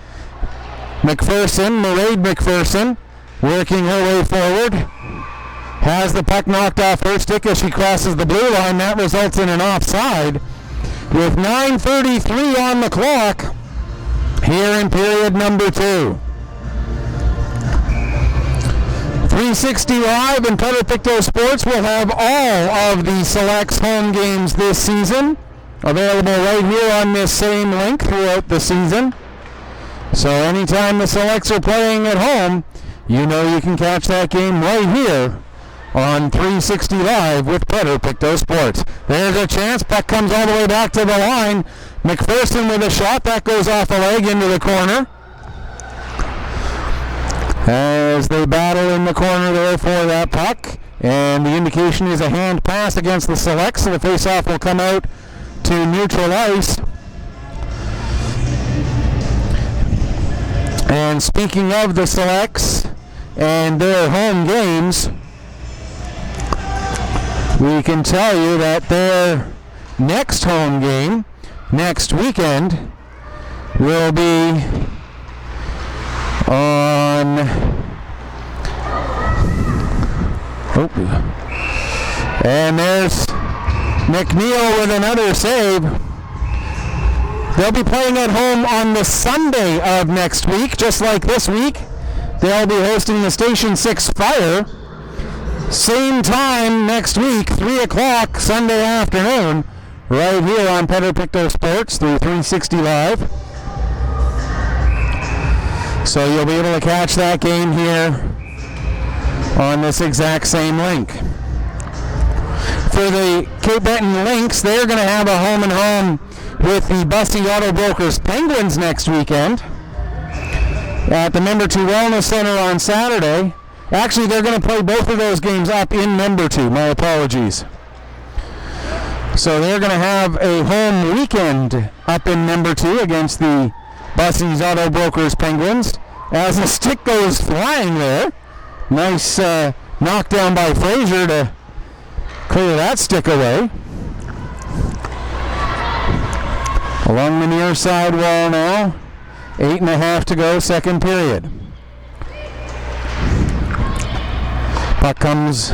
McPherson, Mairead McPherson, working her way forward. Has the puck knocked off her stick as she crosses the blue line. That results in an offside. With 9:33 on the clock here in period number 2. 360 Live and Petter Pictou Sports will have all of the Selects home games this season available right here on this same link throughout the season. So anytime the Selects are playing at home, you know you can catch that game right here on 360 Live with Petter Pictou Sports. There's a chance. Puck comes all the way back to the line. McPherson with a shot. That goes off a leg into the corner. as they battle in the corner there for that puck. And the indication is a hand pass against the Selects, so the face-off will come out to neutral ice. And speaking of the Selects and their home games, we can tell you that their next home game next weekend will be on and there's McNeil with another save. They'll be playing at home on the Sunday of next week, just like this week. They'll be hosting the Station 6 Fire. Same time next week, 3 o'clock Sunday afternoon, right here on Petter Pictou Sports through 360 Live. So you'll be able to catch that game here on this exact same link. For the Cape Breton Lynx, they're going to have a home-and-home with the Bussy Auto Brokers Penguins next weekend at the Member 2 Wellness Center on Saturday. Actually, they're going to play both of those games up in Member 2. My apologies. So they're going to have a home weekend up in Member 2 against the Bussy's Auto Brokers Penguins. As the stick goes flying there. Nice knockdown by Fraser to clear that stick away. Along the near side wall now. 8.5 to go, second period. Puck comes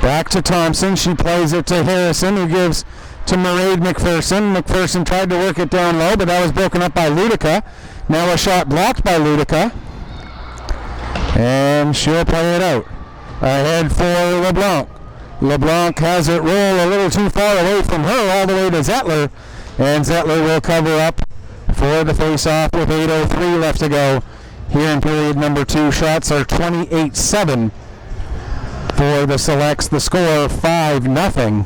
back to Thompson. She plays it to Harrison, who gives to Mairead McPherson. McPherson tried to work it down low, but that was broken up by Ludica. Now a shot blocked by Ludica. And she'll play it out. Ahead for LeBlanc. LeBlanc has it roll a little too far away from her, all the way to Zettler. And Zettler will cover up for the face-off with 8:03 left to go here in period number 2. Shots are 28-7 for the Selects. The score 5-0.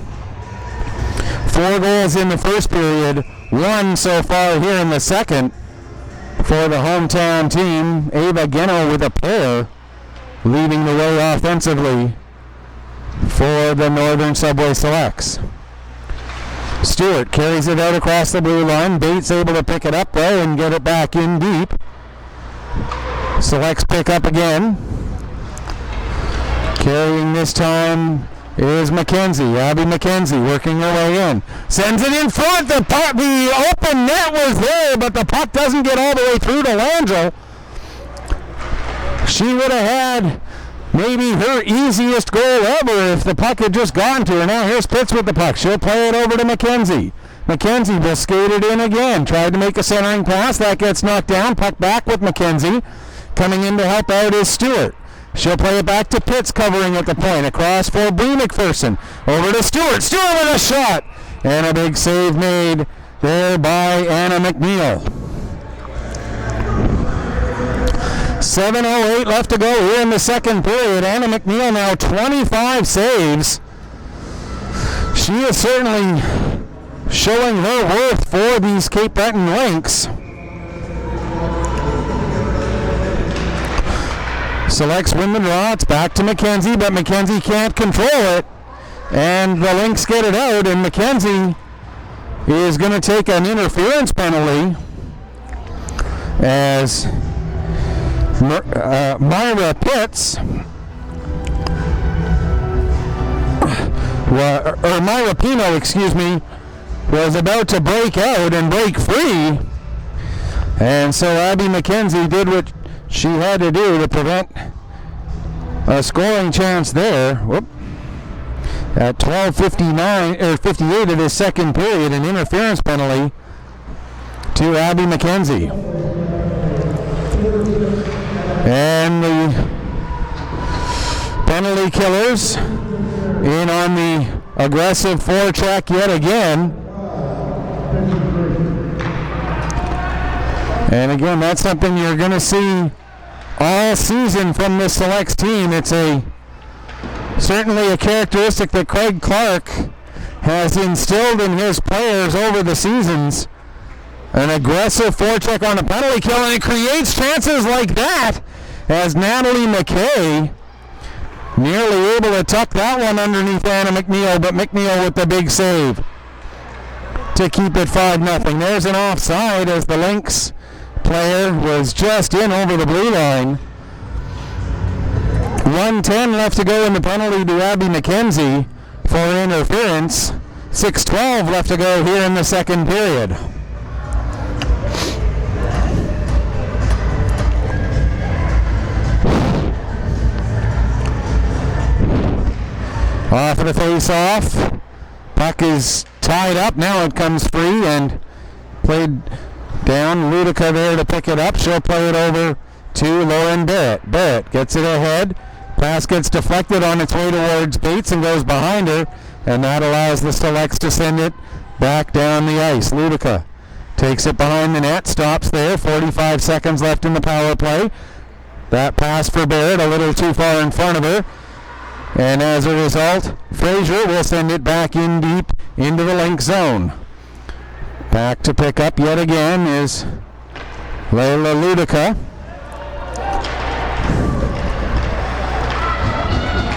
4 goals in the first period, 1 so far here in the second for the hometown team. Ava Geno with a pair, leading the way offensively for the Northern Subway Selects. Stewart carries it out across the blue line. Bates able to pick it up though and get it back in deep. Selects pick up again. Carrying this time is McKenzie. Abby McKenzie working her way in. Sends it in front. The open net was there, but the puck doesn't get all the way through to Landrell. She would have had maybe her easiest goal ever if the puck had just gone to her. Now here's Pitts with the puck. She'll play it over to McKenzie. McKenzie will skate it in again. Tried to make a centering pass. That gets knocked down. Puck back with McKenzie. Coming in to help out is Stewart. She'll play it back to Pitts, covering at the point. Across for Bree McPherson. Over to Stewart. Stewart with a shot. And a big save made there by Anna McNeil. 7:08 left to go here in the second period. Anna McNeil now 25 saves. She is certainly showing her worth for these Cape Breton Lynx. Selects win the draw. It's back to McKenzie, but McKenzie can't control it. And the Lynx get it out, and McKenzie is going to take an interference penalty as Myra Pitts, or Myra Pino, excuse me, was about to break out and break free. And so Abby McKenzie did what she had to do to prevent a scoring chance there. Whoop. At 12:59 or 58 of this second period, an interference penalty to Abby McKenzie. And the penalty killers in on the aggressive forecheck yet again. And again, that's something you're going to see all season from this Selects team. It's certainly a characteristic that Craig Clark has instilled in his players over the seasons. An aggressive forecheck on a penalty kill, and it creates chances like that. as Natalie McKay nearly able to tuck that one underneath Anna McNeil, but McNeil with the big save to keep it 5-0. There's an offside as the Lynx player was just in over the blue line. 1:10 left to go in the penalty to Abby McKenzie for interference. 6:12 left to go here in the second period. Off of the face-off. Puck is tied up. Now it comes free and played down. Ludica there to pick it up. She'll play it over to Lauren Barrett. Barrett gets it ahead. Pass gets deflected on its way towards Bates and goes behind her. And that allows the Selects to send it back down the ice. Ludica takes it behind the net. Stops there. 45 seconds left in the power play. That pass for Barrett a little too far in front of her. And as a result, Fraser will send it back in deep into the Lynx zone. Back to pick up yet again is Layla Ludica.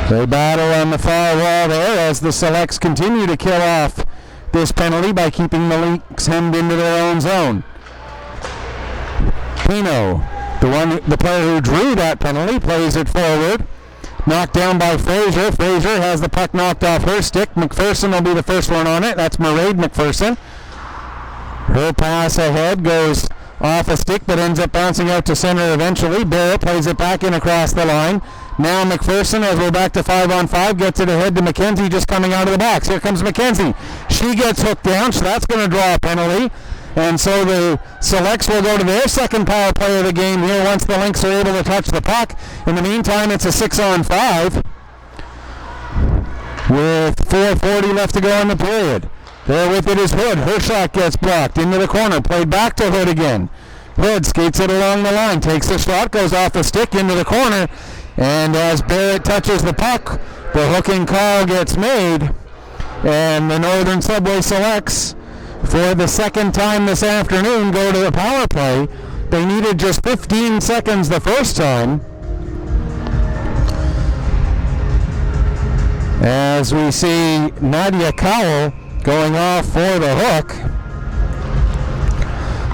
They battle on the far wall there as the Selects continue to kill off this penalty by keeping the Lynx hemmed into their own zone. Pino, the player who drew that penalty, plays it forward. Knocked down by Fraser. Fraser has the puck knocked off her stick. McPherson will be the first one on it. That's Mairead McPherson. Her pass ahead goes off a stick but ends up bouncing out to center eventually. Barrett plays it back in across the line. Now McPherson, as we're back to 5-on-5, gets it ahead to McKenzie just coming out of the box. Here comes McKenzie. She gets hooked down, so that's going to draw a penalty. And so the Selects will go to their second power play of the game here once the Lynx are able to touch the puck. In the meantime, it's a 6-on-5 with 4:40 left to go in the period. There with it is Hood. Her shot gets blocked into the corner. Played back to Hood again. Hood skates it along the line. Takes the shot. Goes off the stick into the corner. And as Barrett touches the puck, the hooking call gets made. And the Northern Subway Selects, for the second time this afternoon, go to the power play. They needed just 15 seconds the first time. As we see Nadia Cowell going off for the hook.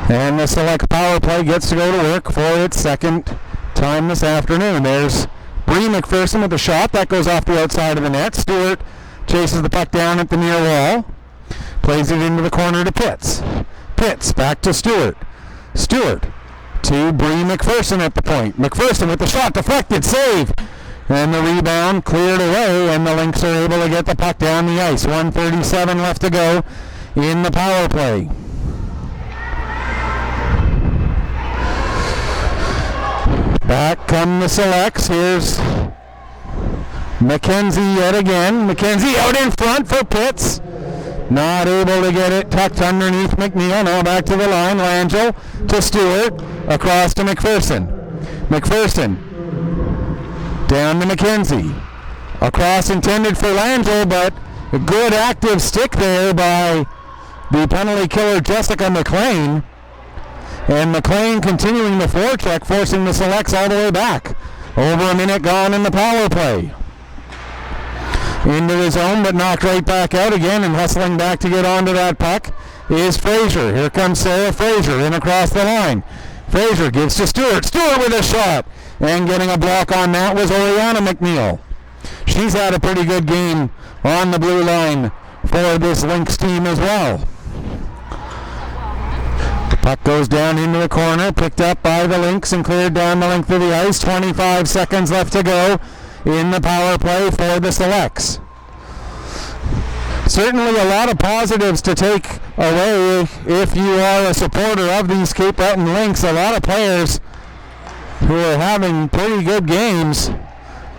And the Select power play gets to go to work for its second time this afternoon. There's Bree McPherson with a shot. That goes off the outside of the net. Stewart chases the puck down at the near wall. Plays it into the corner to Pitts. Pitts back to Stewart. Stewart to Bree McPherson at the point. McPherson with the shot deflected. Save. And the rebound cleared away, and the Lynx are able to get the puck down the ice. 1:37 left to go in the power play. Back come the Selects. Here's McKenzie yet again. McKenzie out in front for Pitts. Not able to get it tucked underneath McNeil. Now back to the line. Langell to Stewart. Across to McPherson. McPherson down to McKenzie. Across intended for Langell, but a good active stick there by the penalty killer Jessica McLean. And McLean continuing the forecheck, forcing the Selects all the way back. Over a minute gone in the power play. Into the zone, but knocked right back out again, and hustling back to get onto that puck is Fraser. Here comes Sarah Fraser in across the line. Fraser gives to Stewart. Stewart with a shot. And getting a block on that was Oriana McNeil. She's had a pretty good game on the blue line for this Lynx team as well. The puck goes down into the corner, picked up by the Lynx and cleared down the length of the ice. 25 seconds left to go in the power play for the Selects. Certainly a lot of positives to take away if you are a supporter of these Cape Breton Lynx. A lot of players who are having pretty good games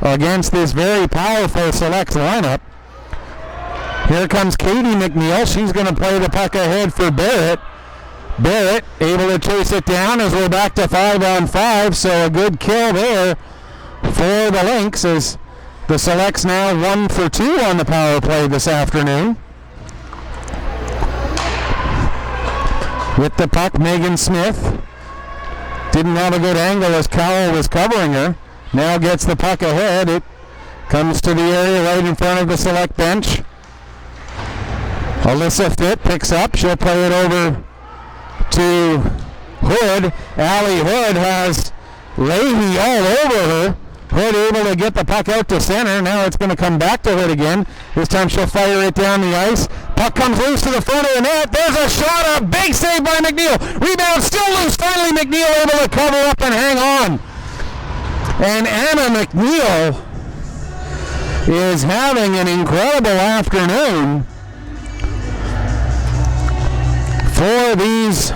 against this very powerful Selects lineup. Here comes Katie McNeil. She's going to play the puck ahead for Barrett. Barrett able to chase it down as we're back to 5-on-5, so a good kill there for the Lynx as the Selects now 1 for 2 on the power play this afternoon. With the puck, Megan Smith Didn't have a good angle as Cowell was covering her. Now gets the puck ahead. It comes to the area right in front of the select bench. Alyssa Fitt picks up. She'll play it over to Hood. Allie Hood has Leahy all over her. Hood able to get the puck out to center. Now it's going to come back to Hood again. This time she'll fire it down the ice. Puck comes loose to the front of the net. There's a shot. A big save by McNeil. Rebound still loose. Finally McNeil able to cover up and hang on. And Anna McNeil is having an incredible afternoon for these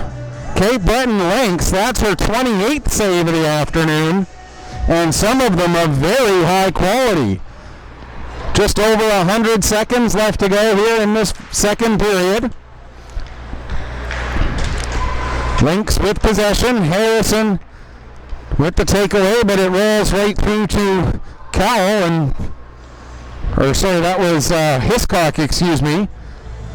Cape Breton Lynx. That's her 28th save of the afternoon, and some of them are very high quality. Just over 100 seconds left to go here in this second period. Lynx with possession. Harrison with the takeaway, but it rolls right through to Cowell, that was Hiscock, excuse me.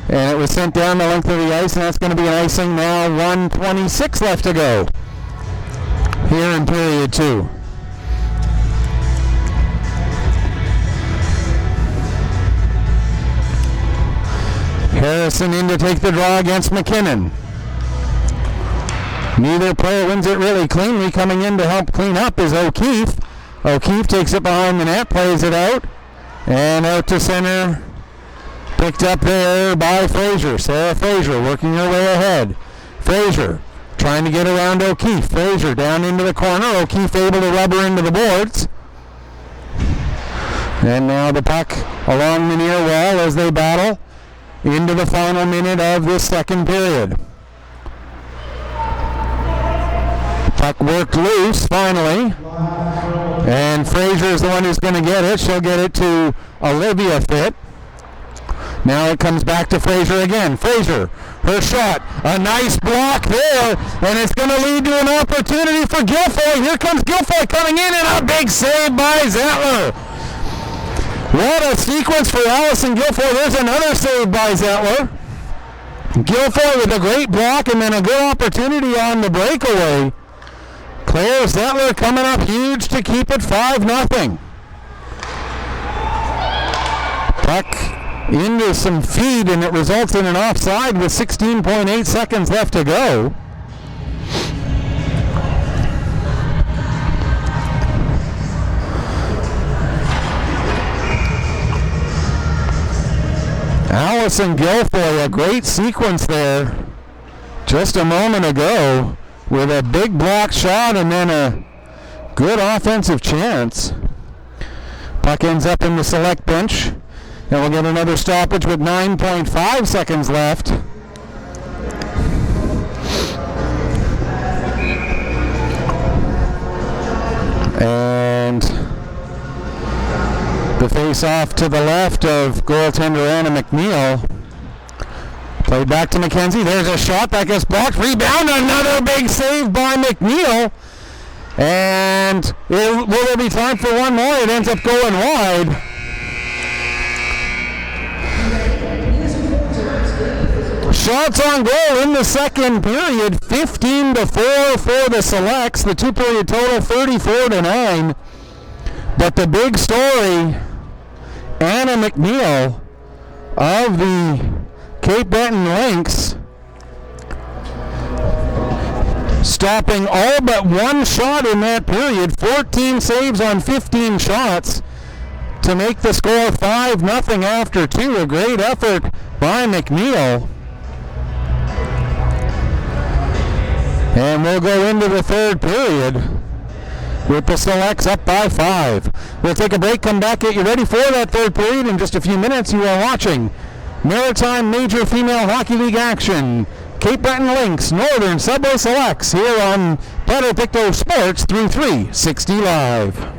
And it was sent down the length of the ice, and that's going to be an icing now. 1:26 left to go here in period 2. Harrison in to take the draw against McKinnon. Neither player wins it really cleanly. Coming in to help clean up is O'Keefe. O'Keefe takes it behind the net, plays it out, and out to center. Picked up there by Fraser. Sarah Fraser working her way ahead. Fraser trying to get around O'Keefe. Fraser down into the corner. O'Keefe able to rub her into the boards. And now the puck along the near wall as they battle into the final minute of this second period. Puck worked loose finally. And Fraser is the one who's going to get it. She'll get it to Olivia Fitt. Now it comes back to Fraser again. Fraser, her shot, a nice block there, and it's going to lead to an opportunity for Guilfoyle. Here comes Guilfoyle coming in, and a big save by Zettler. What a sequence for Allison Guilfoyle. There's another save by Zettler. Guilfoyle with a great block, and then a good opportunity on the breakaway. Claire Zettler coming up huge to keep it 5-0. Puck into some feed, and it results in an offside with 16.8 seconds left to go. Allison Guilfoyle, a great sequence there just a moment ago with a big block shot and then a good offensive chance. Puck ends up in the select bench. And we'll get another stoppage with 9.5 seconds left. And the face-off to the left of goaltender Anna McNeil. Played back to McKenzie. There's a shot that gets blocked. Rebound. Another big save by McNeil. And will there be time for one more? It ends up going wide. Shots on goal in the second period, 15-4 for the Selects. The two-period total, 34-9. But the big story, Anna McNeil of the Cape Breton Lynx, stopping all but one shot in that period, 14 saves on 15 shots to make the score 5-0 after 2. A great effort by McNeil. And we'll go into the third period with the Selects up by 5. We'll take a break, come back, get you ready for that third period in just a few minutes. You are watching Maritime Major Female Hockey League action. Cape Breton Lynx, Northern Subway Selects here on Petter Pictou Sports through 360 Live.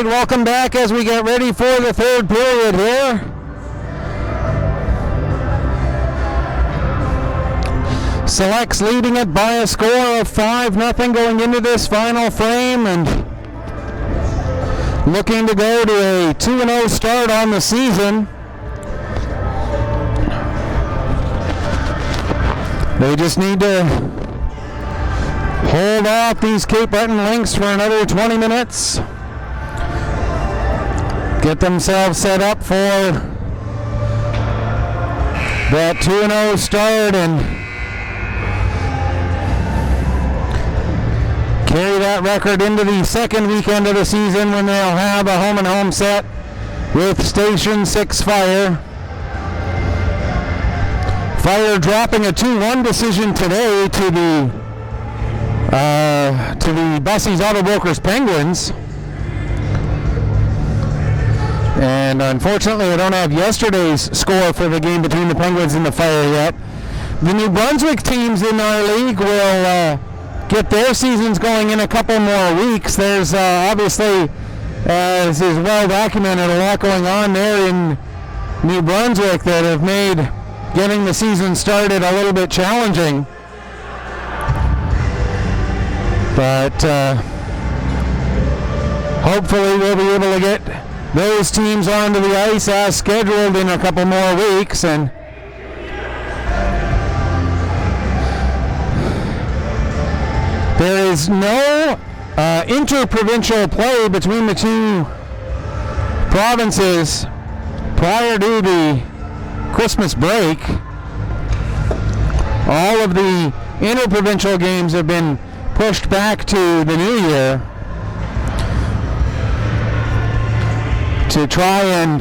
welcome back as we get ready for the third period here. Selects leading it by a score of 5-0 going into this final frame, and looking to go to a 2-0 start on the season. They just need to hold off these Cape Breton Lynx for another 20 minutes. Get themselves set up for that 2-0 start and carry that record into the second weekend of the season when they'll have a home-and-home set with Station 6 Fire. Fire dropping a 2-1 decision today to the Bussey's Auto Brokers Penguins. And unfortunately, I don't have yesterday's score for the game between the Penguins and the Fire yet. The New Brunswick teams in our league will get their seasons going in a couple more weeks. There's obviously, as is well documented, a lot going on there in New Brunswick that have made getting the season started a little bit challenging. But hopefully we'll be able to get those teams onto the ice as scheduled in a couple more weeks. And there is no interprovincial play between the two provinces prior to the Christmas break. All of the interprovincial games have been pushed back to the new year to try and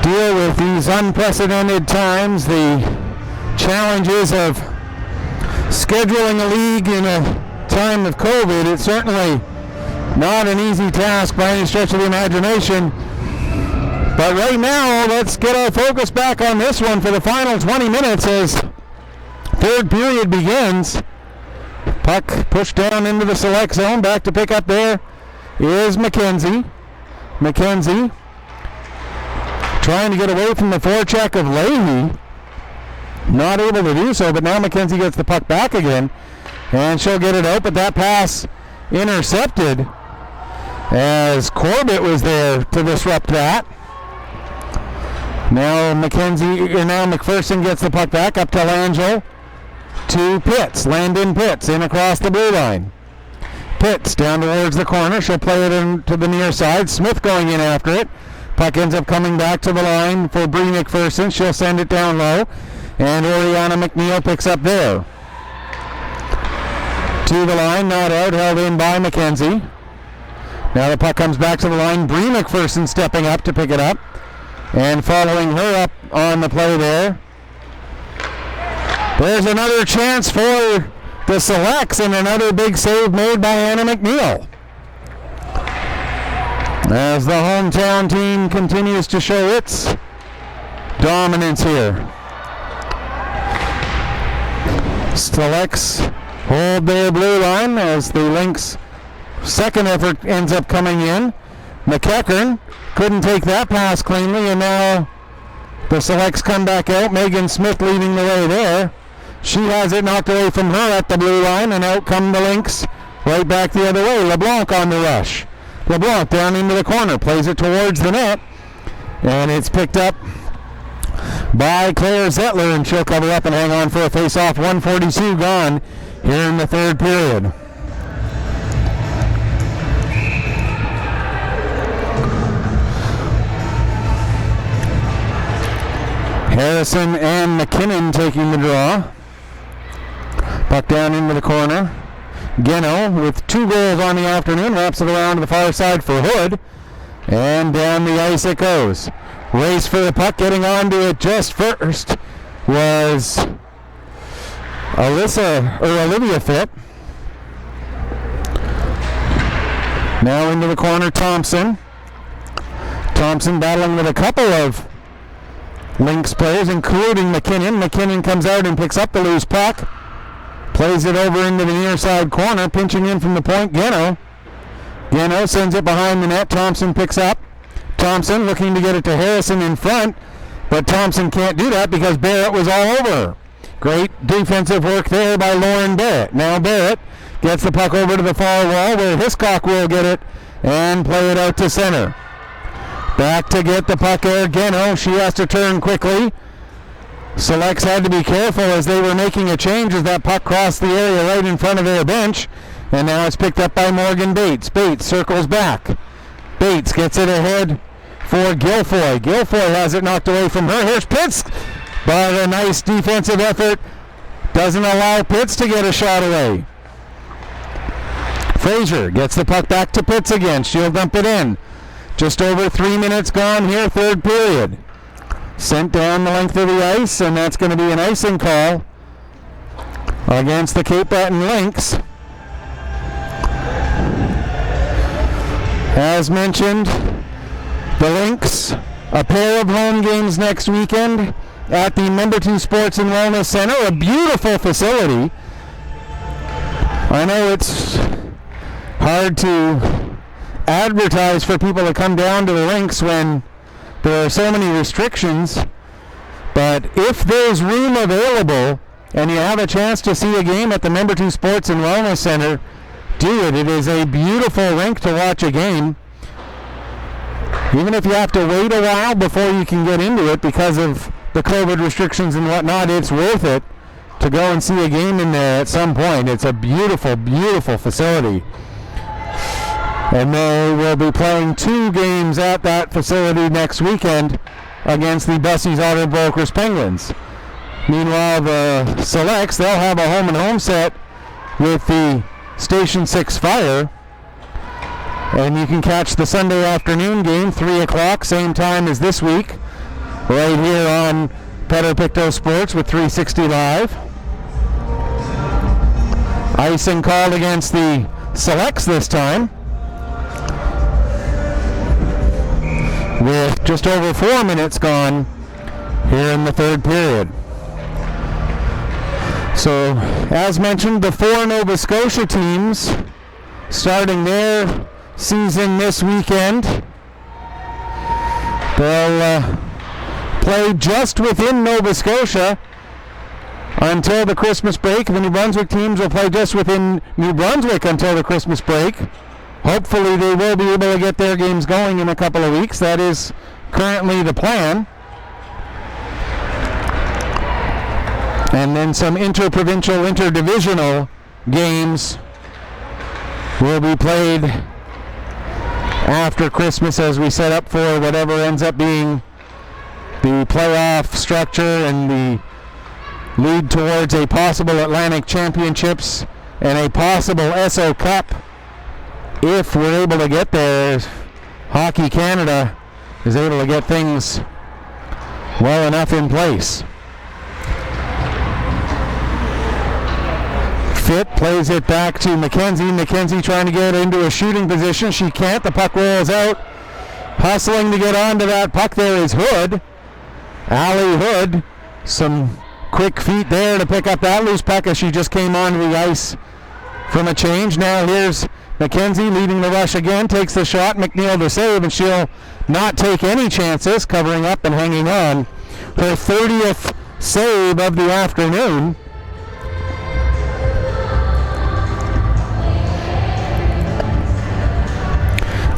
deal with these unprecedented times, the challenges of scheduling a league in a time of COVID. It's certainly not an easy task by any stretch of the imagination. But right now, let's get our focus back on this one for the final 20 minutes as third period begins. Puck pushed down into the select zone. Back to pick up there is McKenzie. McKenzie trying to get away from the forecheck of Leahy. Not able to do so, but now McKenzie gets the puck back again. And she'll get it out, but that pass intercepted as Corbett was there to disrupt that. Now McPherson gets the puck back up to Langell to Pitts. Landon Pitts in across the blue line. Pitts down towards the corner. She'll play it into the near side. Smith going in after it. Puck ends up coming back to the line for Bree McPherson. She'll send it down low. And Oriana McNeil picks up there. To the line, not out, held in by McKenzie. Now the puck comes back to the line. Bree McPherson stepping up to pick it up. And following her up on the play there. There's another chance for the Selects and another big save made by Anna McNeil. As the hometown team continues to show its dominance here. Selects hold their blue line as the Lynx second effort ends up coming in. McEachern couldn't take that pass cleanly, and now the Selects come back out. Megan Smith leading the way there. She has it knocked away from her at the blue line, and out come the Lynx right back the other way. LeBlanc on the rush. LeBlanc down into the corner, plays it towards the net, and it's picked up by Claire Zettler, and she'll cover up and hang on for a face-off. 1:42 gone here in the third period. Harrison and McKinnon taking the draw. Puck down into the corner. Geno with 2 goals on the afternoon wraps it around to the far side for Hood. And down the ice it goes. Race for the puck, getting onto it just first was Olivia Fitt. Now into the corner, Thompson. Thompson battling with a couple of Lynx players, including McKinnon. McKinnon comes out and picks up the loose puck. Plays it over into the near side corner, pinching in from the point. Geno Geno sends it behind the net. Thompson picks up. Thompson looking to get it to Harrison in front, but Thompson can't do that because Barrett was all over her. Great defensive work there by Lauren Barrett. Now Barrett gets the puck over to the far wall where Hiscock will get it and play it out to center. Back to get the puck there. Geno, she has to turn quickly. Selects had to be careful as they were making a change as that puck crossed the area right in front of their bench. And now it's picked up by Morgan Bates. Bates circles back. Bates gets it ahead for Guilfoy. Guilfoy has it knocked away from her. Here's Pitts. But a nice defensive effort doesn't allow Pitts to get a shot away. Fraser gets the puck back to Pitts again. She'll dump it in. Just over 3 minutes gone here, third period. Sent down the length of the ice, and that's going to be an icing call against the Cape Breton Lynx. As mentioned, the Lynx, a pair of home games next weekend at the Petter Sports and Wellness Center, a beautiful facility. I know it's hard to advertise for people to come down to the Lynx when there are so many restrictions, but if there's room available and you have a chance to see a game at the Petter Sports and Wellness Center, do it. It is a beautiful rink to watch a game. Even if you have to wait a while before you can get into it because of the COVID restrictions and whatnot, it's worth it to go and see a game in there at some point. It's a beautiful, beautiful facility. And they will be playing 2 games at that facility next weekend against the Bussies Auto Brokers Penguins. Meanwhile, the Selects, they'll have a home-and-home set with the Station 6 Fire. And you can catch the Sunday afternoon game, 3 o'clock, same time as this week, right here on Petter Pictou Sports with 360 Live. Icing called against the Selects this time, with just over 4 minutes gone here in the third period. So, as mentioned, the 4 Nova Scotia teams starting their season this weekend. They'll play just within Nova Scotia until the Christmas break. The New Brunswick teams will play just within New Brunswick until the Christmas break. Hopefully they will be able to get their games going in a couple of weeks. That is currently the plan. And then some interprovincial, interdivisional games will be played after Christmas as we set up for whatever ends up being the playoff structure and the lead towards a possible Atlantic Championships and a possible SO Cup. If we're able to get there, Hockey Canada is able to get things well enough in place. Fitt plays it back to McKenzie. McKenzie trying to get into a shooting position. She can't. The puck rolls out. Hustling to get onto that puck there is Hood. Allie Hood. Some quick feet there to pick up that loose puck as she just came onto the ice from a change. Now here's McKenzie leading the rush again. Takes the shot. McNeil to save, and she'll not take any chances, covering up and hanging on. Her 30th save of the afternoon.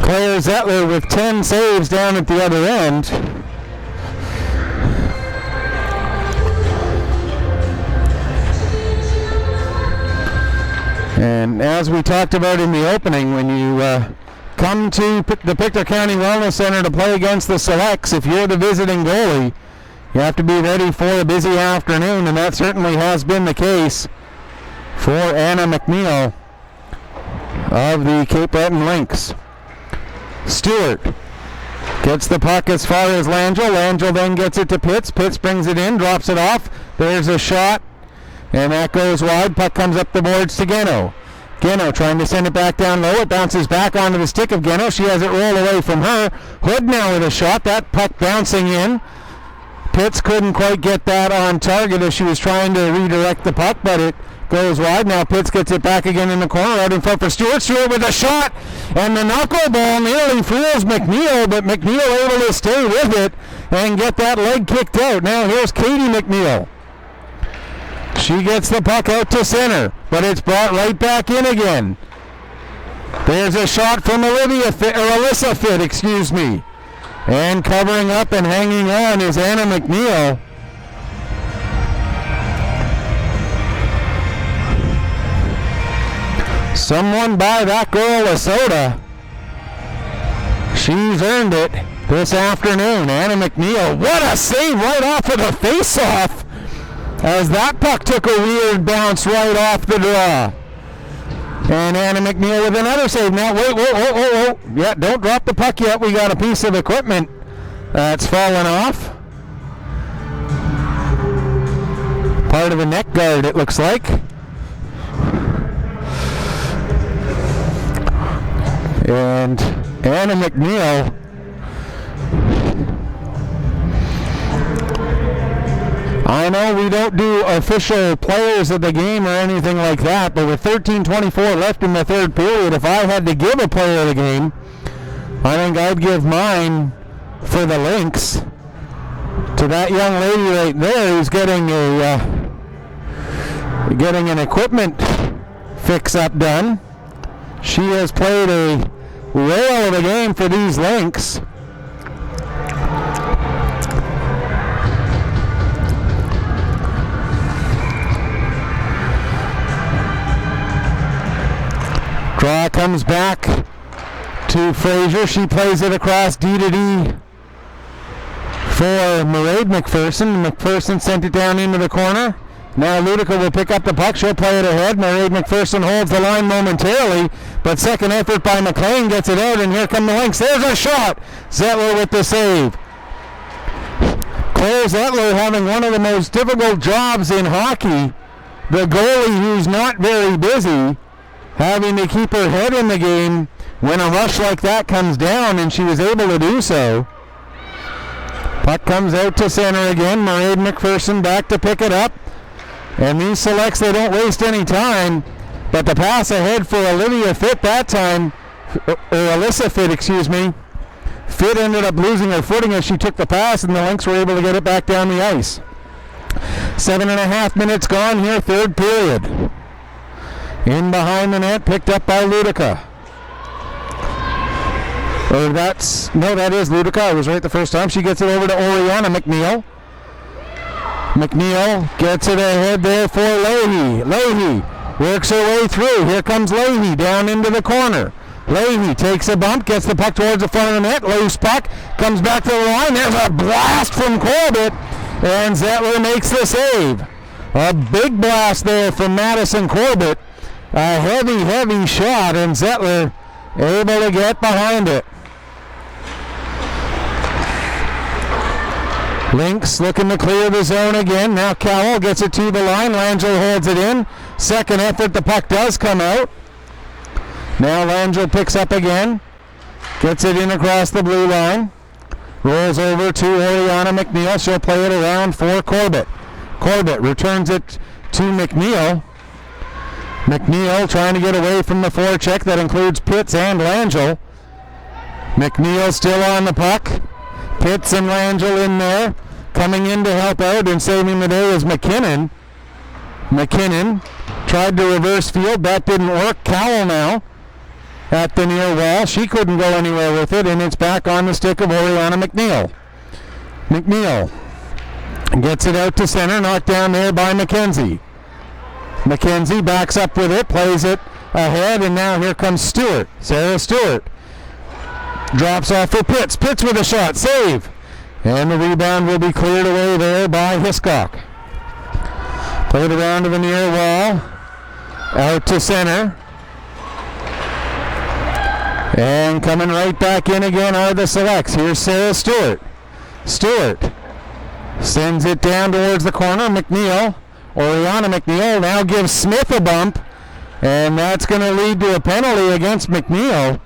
Claire Zettler with 10 saves down at the other end. And as we talked about in the opening, when you come to the Pictou County Wellness Center to play against the Selects, if you're the visiting goalie, you have to be ready for a busy afternoon, and that certainly has been the case for Anna McNeil of the Cape Breton Lynx. Stewart gets the puck as far as Langell. Langell then gets it to Pitts. Pitts brings it in, drops it off. There's a shot, and that goes wide. Puck comes up the boards to Geno. Geno trying to send it back down low. It bounces back onto the stick of Geno. She has it roll away from her. Hood now with a shot. That puck bouncing in. Pitts couldn't quite get that on target as she was trying to redirect the puck, but it goes wide. Now Pitts gets it back again in the corner, out in front for Stewart. Stewart with a shot, and the knuckleball nearly fools McNeil, but McNeil able to stay with it and get that leg kicked out. Now here's Katie McNeil. She gets the puck out to center, but it's brought right back in again. There's a shot from Alyssa Fitt, excuse me. And covering up and hanging on is Anna McNeil. Someone buy that girl a soda. She's earned it this afternoon. Anna McNeil, what a save right off of the face-off, as that puck took a weird bounce right off the draw. And Anna McNeil with another save. Now, whoa. Yeah, don't drop the puck yet. We got a piece of equipment that's fallen off. Part of a neck guard, it looks like. And Anna McNeil I know we don't do official players of the game or anything like that, but with 13:24 left in the third period, if I had to give a player of the game, I think I'd give mine for the Lynx to that young lady right there who's getting an equipment fix-up done. She has played a whale of a game for these Lynx. Draw comes back to Fraser. She plays it across D to D for Mairead McPherson. McPherson sent it down into the corner. Now Ludica will pick up the puck. She'll play it ahead. Mairead McPherson holds the line momentarily, but second effort by McLean gets it out, and here come the Lynx. There's a shot. Zettler with the save. Claire Zettler having one of the most difficult jobs in hockey. The goalie who's not very busy, having to keep her head in the game when a rush like that comes down, and she was able to do so. Puck comes out to center again. Mairead McPherson back to pick it up. And these selects, they don't waste any time, but the pass ahead for Olivia Fitt that time, or Alyssa Fitt, excuse me. Fitt ended up losing her footing as she took the pass, and the Lynx were able to get it back down the ice. 7.5 minutes gone here, third period. In behind the net, picked up by Ludica. That is Ludica. I was right the first time. She gets it over to Oriana McNeil. McNeil gets it ahead there for Leahy. Leahy works her way through. Here comes Leahy down into the corner. Leahy takes a bump, gets the puck towards the front of the net. Loose puck, comes back to the line. There's a blast from Corbett, and Zettler makes the save. A big blast there from Madison Corbett. A heavy shot, and Zettler able to get behind it. Lynx looking to clear the zone again. Now Cowell gets it to the line. Langell holds it in. Second effort, the puck does come out. Now Langell picks up again. Gets it in across the blue line. Rolls over to Oriana McNeil. She'll play it around for Corbett. Corbett returns it to McNeil. McNeil trying to get away from the forecheck that includes Pitts and Langell. McNeil still on the puck. Pitts and Langell in there. Coming in to help out and saving the day is McKinnon. McKinnon tried to reverse field. That didn't work. Cowell now at the near wall. She couldn't go anywhere with it, and it's back on the stick of Oriana McNeil. McNeil gets it out to center. Knocked down there by McKenzie. McKenzie backs up with it. Plays it ahead, and now here comes Stewart. Sarah Stewart. Drops off for Pitts. Pitts with a shot. Save. And the rebound will be cleared away there by Hiscock. Played around to the near wall. Out to center. And coming right back in again are the selects. Here's Sarah Stewart. Stewart sends it down towards the corner. McNeil. Oriana McNeil now gives Smith a bump. And that's going to lead to a penalty against McNeil.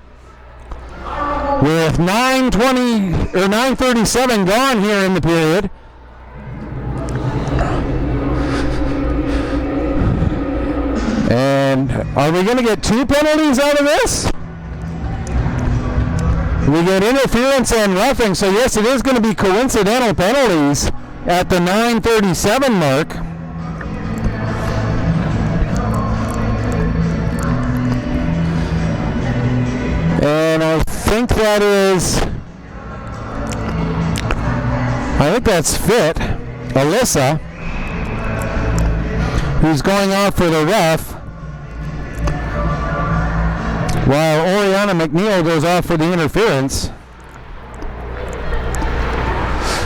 With 9:37 gone here in the period. Are we going to get 2 penalties out of this? We get interference and roughing, so yes, it is going to be coincidental penalties at the 9:37 mark. And I think that's Fit, Alyssa, who's going off for the rough, while Oriana McNeil goes off for the interference.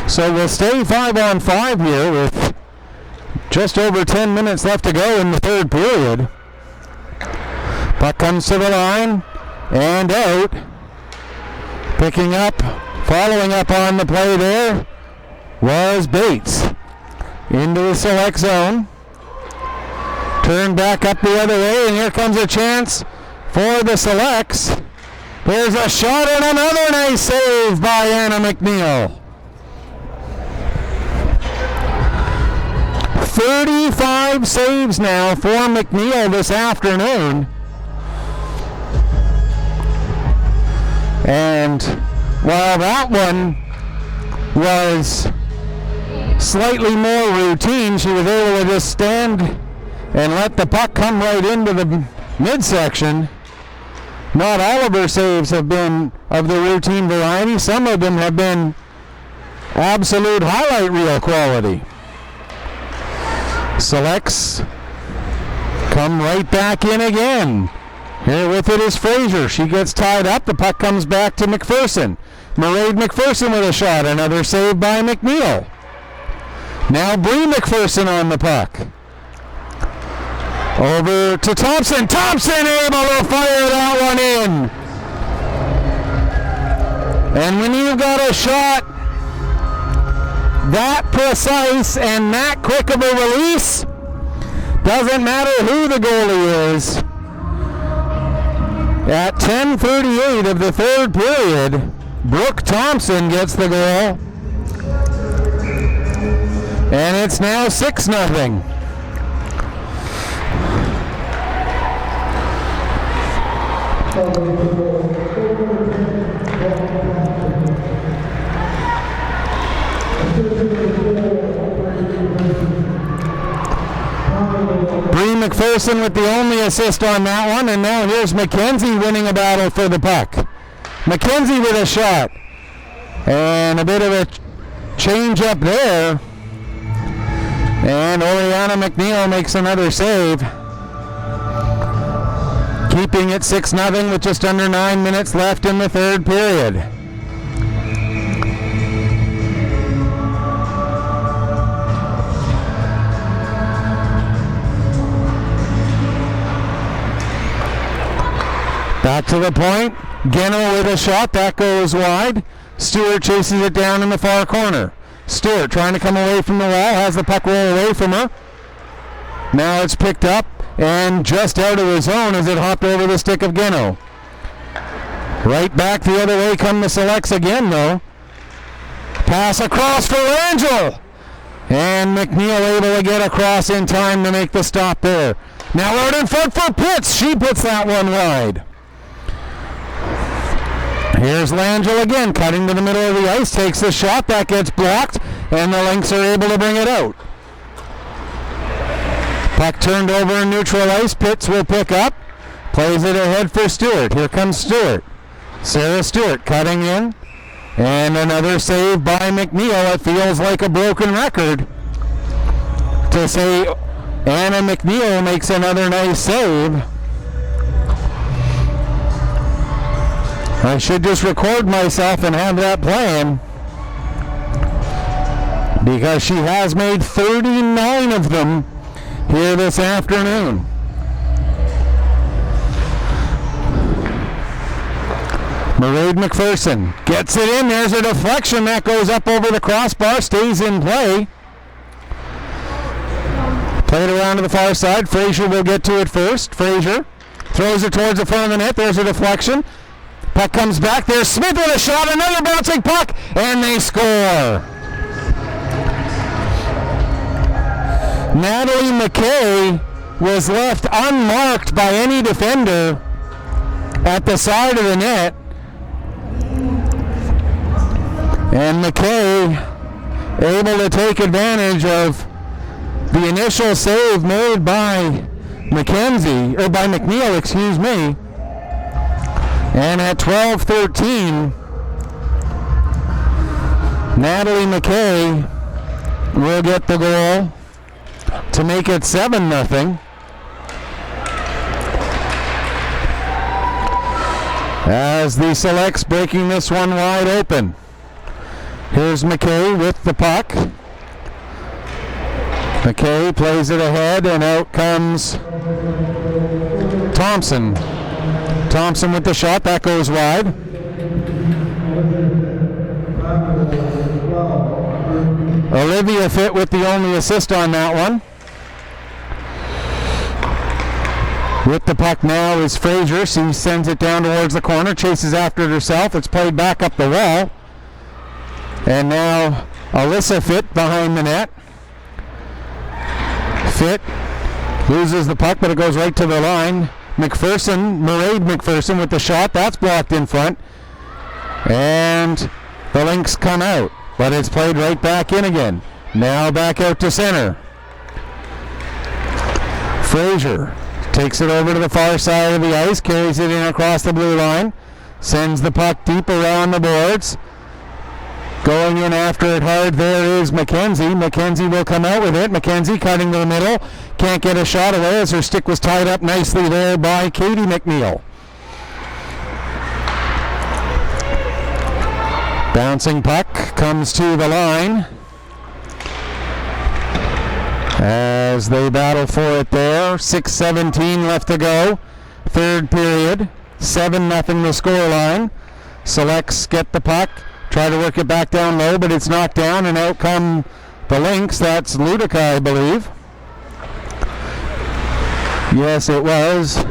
So we'll stay 5-on-5 here with just over 10 minutes left to go in the third period. Puck comes to the line and out. Picking up, following up on the play there was Bates. Into the select zone. Turn back up the other way, and here comes a chance for the Selects. There's a shot and another nice save by Anna McNeil. 35 saves now for McNeil this afternoon. And while that one was slightly more routine, she was able to just stand and let the puck come right into the midsection. Not all of her saves have been of the routine variety. Some of them have been absolute highlight reel quality. Selects come right back in again. Here with it is Fraser. She gets tied up. The puck comes back to McPherson. Mairead McPherson with a shot. Another save by McNeil. Now Bree McPherson on the puck. Over to Thompson. Thompson able to fire that one in. And when you've got a shot that precise and that quick of a release, doesn't matter who the goalie is. At 10:38 of the third period, Brooke Thompson gets the goal. And it's now 6-0. Bree McPherson with the only assist on that one, and now here's Mackenzie winning a battle for the puck. Mackenzie with a shot. And a bit of a change up there. And Oriana McNeil makes another save. Keeping it 6-0 with just under 9 minutes left in the third period. Back to the point. Geno with a shot. That goes wide. Stewart chases it down in the far corner. Stewart trying to come away from the wall. Has the puck roll away from her. Now it's picked up and just out of the zone as it hopped over the stick of Geno. Right back the other way come the Selects again, though. Pass across for Angel. And McNeil able to get across in time to make the stop there. Now out in front for Pitts. She puts that one wide. Here's Langell again, cutting to the middle of the ice, takes the shot, that gets blocked, and the Lynx are able to bring it out. Puck turned over in neutral ice, Pitts will pick up, plays it ahead for Stewart. Here comes Stewart. Sarah Stewart cutting in, and another save by McNeil. It feels like a broken record to say Anna McNeil makes another nice save. I should just record myself and have that playing, because she has made 39 of them here this afternoon. Mairead McPherson gets it in. There's a deflection that goes up over the crossbar, stays in play. Played around to the far side. Fraser will get to it first. Fraser throws it towards the front of the net. There's a deflection. Puck comes back. There's Smith with a shot. Another bouncing puck. And they score. Natalie McKay was left unmarked by any defender at the side of the net. And McKay able to take advantage of the initial save made by McNeil, excuse me. And at 12-13, Natalie McKay will get the goal to make it 7-0. As the Selects breaking this one wide open. Here's McKay with the puck. McKay plays it ahead, and out comes Thompson. Thompson with the shot, that goes wide. Olivia Fitt with the only assist on that one. With the puck now is Fraser. She sends it down towards the corner, chases after it herself. It's played back up the wall. And now Alyssa Fitt behind the net. Fitt loses the puck, but it goes right to the line. Mairead McPherson with the shot. That's blocked in front. And the Lynx come out, but it's played right back in again. Now back out to center. Fraser takes it over to the far side of the ice, carries it in across the blue line, sends the puck deep around the boards. Going in after it hard there is McKenzie. McKenzie will come out with it. McKenzie cutting to the middle. Can't get a shot away as her stick was tied up nicely there by Katie McNeil. Bouncing puck comes to the line as they battle for it there. 6:17 left to go. Third period. 7-0 the score line. Selects get the puck. Try to work it back down low, but it's knocked down, and out come the Lynx. That's Ludica, I believe. Yes, it was.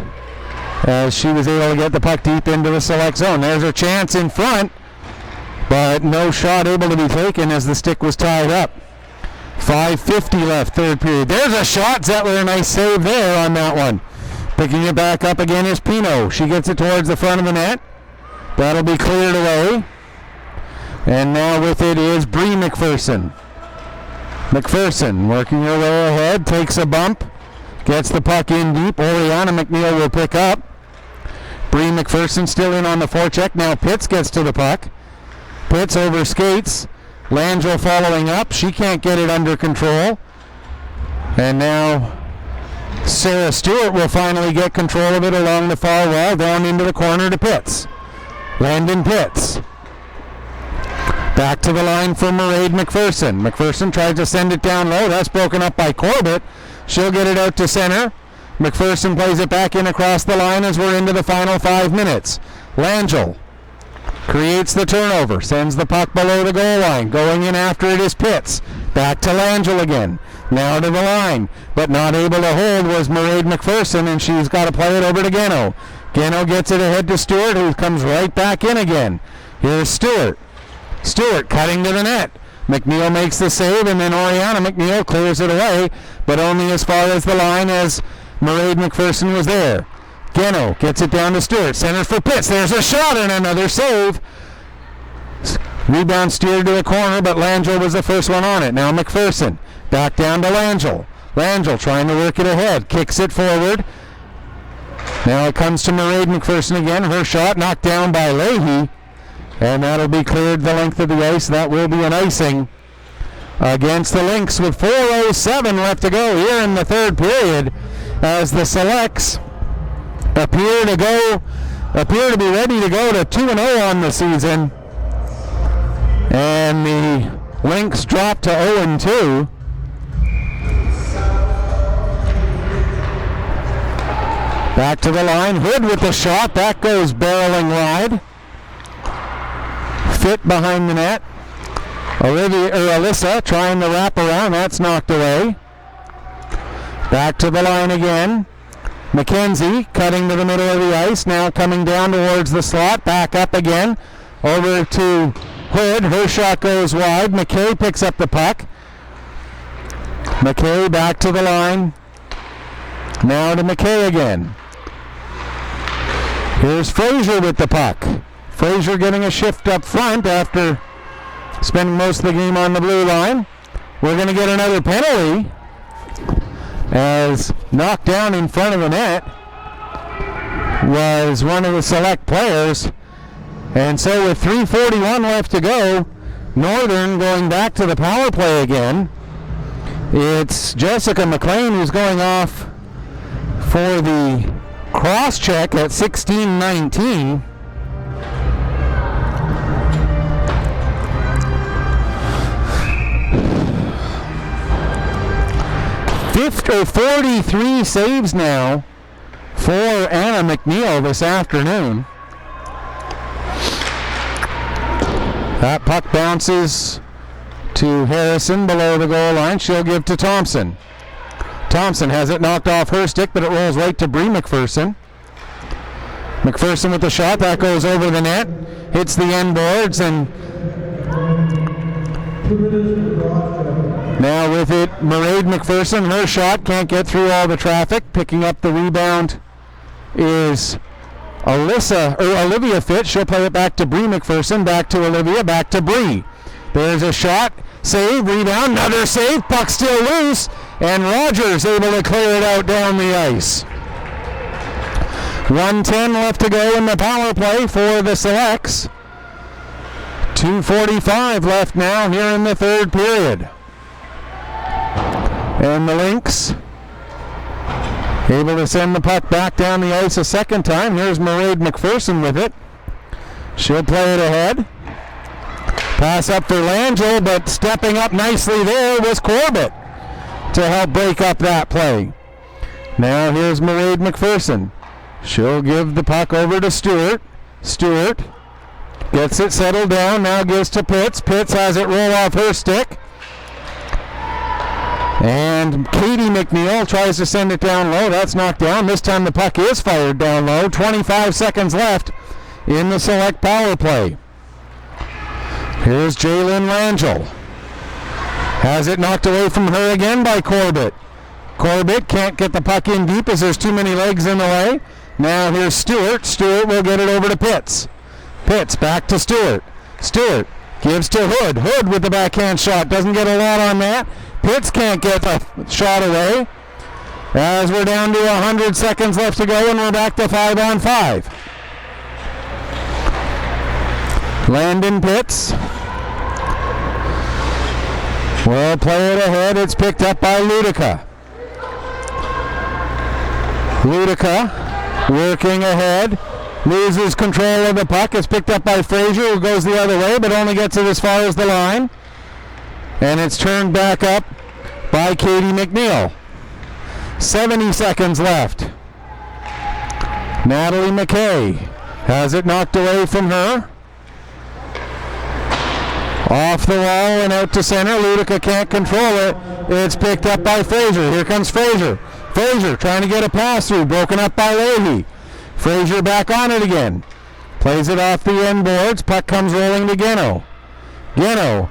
As she was able to get the puck deep into the Select zone. There's her chance in front, but no shot able to be taken as the stick was tied up. 5:50 left, third period. There's a shot. Zettler, a nice save there on that one. Picking it back up again is Pino. She gets it towards the front of the net. That'll be cleared away. And now with it is Bree McPherson. McPherson working her way ahead, takes a bump, gets the puck in deep. Oriana McNeil will pick up. Bree McPherson still in on the forecheck. Now Pitts gets to the puck. Pitts over skates. Langell following up. She can't get it under control. And now Sarah Stewart will finally get control of it along the far wall, down into the corner to Pitts. Landon Pitts. Back to the line for Mairead McPherson. McPherson tries to send it down low. That's broken up by Corbett. She'll get it out to center. McPherson plays it back in across the line as we're into the final 5 minutes. Langell creates the turnover. Sends the puck below the goal line. Going in after it is Pitts. Back to Langell again. Now to the line. But not able to hold was Mairead McPherson, and she's got to play it over to Geno. Geno gets it ahead to Stewart, who comes right back in again. Here's Stewart. Stewart cutting to the net. McNeil makes the save, and then Oriana McNeil clears it away, but only as far as the line as Mairead McPherson was there. Geno gets it down to Stewart. Centers for Pitts. There's a shot and another save. Rebound steered to the corner, but Langell was the first one on it. Now McPherson. Back down to Langell. Langell trying to work it ahead. Kicks it forward. Now it comes to Mairead McPherson again. Her shot knocked down by Leahy. And that'll be cleared the length of the ice. That will be an icing against the Lynx with 4:07 left to go here in the third period as the Selects appear to be ready to go to 2-0 on the season. And the Lynx drop to 0-2. Back to the line. Hood with the shot. That goes barreling wide. Fit behind the net. Alyssa trying to wrap around. That's knocked away. Back to the line again. McKenzie cutting to the middle of the ice. Now coming down towards the slot. Back up again. Over to Hood. Her shot goes wide. McKay picks up the puck. McKay back to the line. Now to McKay again. Here's Fraser with the puck. Fraser getting a shift up front after spending most of the game on the blue line. We're going to get another penalty as knocked down in front of the net was one of the Select players. And so with 3:41 left to go, Northern going back to the power play again. It's Jessica McLean who's going off for the cross check at 16:19. 43 saves now for Anna McNeil this afternoon. That puck bounces to Harrison below the goal line. She'll give to Thompson. Thompson has it knocked off her stick, but it rolls right to Bree McPherson. McPherson with the shot. That goes over the net. Hits the end boards, and now with it, Mairead McPherson. Her shot can't get through all the traffic. Picking up the rebound is Olivia Fitch. She'll play it back to Bree McPherson. Back to Olivia. Back to Bree. There's a shot. Save. Rebound. Another save. Puck still loose. And Rogers able to clear it out down the ice. 1:10 left to go in the power play for the Selects. 2:45 left now here in the third period. And the Lynx able to send the puck back down the ice a second time. Here's Mairead McPherson with it. She'll play it ahead. Pass up for Langell, but stepping up nicely there was Corbett to help break up that play. Now here's Mairead McPherson. She'll give the puck over to Stewart. Stewart gets it settled down, now gives to Pitts. Pitts has it roll off her stick. And Katie McNeil tries to send it down low. That's knocked down. This time the puck is fired down low. 25 seconds left in the Select power play. Here's Jaylyn Langell. Has it knocked away from her again by Corbett. Corbett can't get the puck in deep as there's too many legs in the way. Now here's Stewart. Stewart will get it over to Pitts. Pitts back to Stewart. Stewart gives to Hood. Hood with the backhand shot. Doesn't get a lot on that. Pitts can't get the shot away. As we're down to 100 seconds left to go and we're back to 5-on-5. Landon Pitts will play it ahead. It's picked up by Ludica. Ludica working ahead. Loses control of the puck. It's picked up by Fraser, who goes the other way, but only gets it as far as the line. And it's turned back up by Katie McNeil. 70 seconds left. Natalie McKay has it knocked away from her. Off the wall and out to center. Ludica can't control it. It's picked up by Fraser. Here comes Fraser. Fraser trying to get a pass through. Broken up by Leahy. Fraser back on it again. Plays it off the end boards. Puck comes rolling to Geno. Geno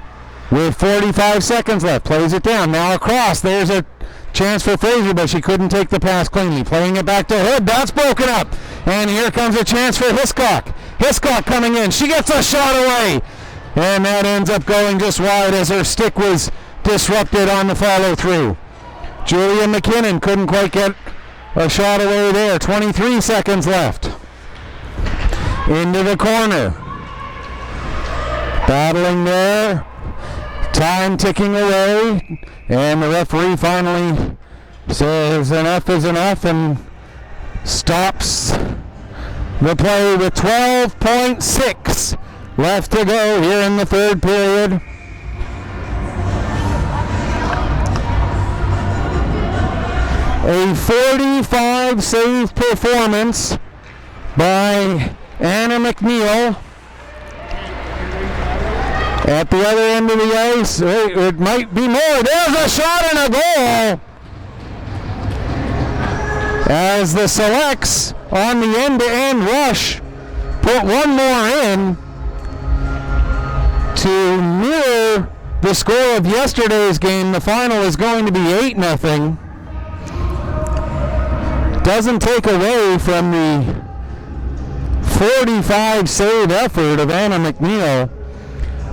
with 45 seconds left. Plays it down. Now across. There's a chance for Fraser, but she couldn't take the pass cleanly. Playing it back to Hood. That's broken up. And here comes a chance for Hiscock. Hiscock coming in. She gets a shot away. And that ends up going just wide as her stick was disrupted on the follow-through. Julia McKinnon couldn't quite get a shot away there. 23 seconds left. Into the corner. Battling there. Time ticking away. And the referee finally says enough is enough and stops the play with 12.6 left to go here in the third period. A 45 save performance by Anna McNeil. At the other end of the ice, it might be more. There's a shot and a goal. As the Selects on the end-to-end rush put one more in to mirror the score of yesterday's game. The final is going to be 8-0. doesn't take away from the 45 save effort of Anna McNeil,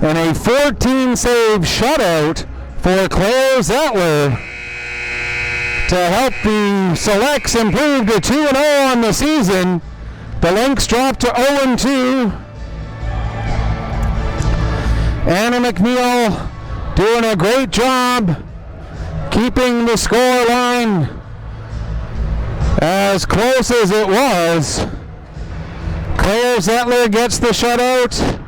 and a 14 save shutout for Claire Zettler to help the Selects improve to 2-0 on the season. The Lynx dropped to 0-2. Anna McNeil doing a great job keeping the score line as close as it was. Claire Zettler gets the shutout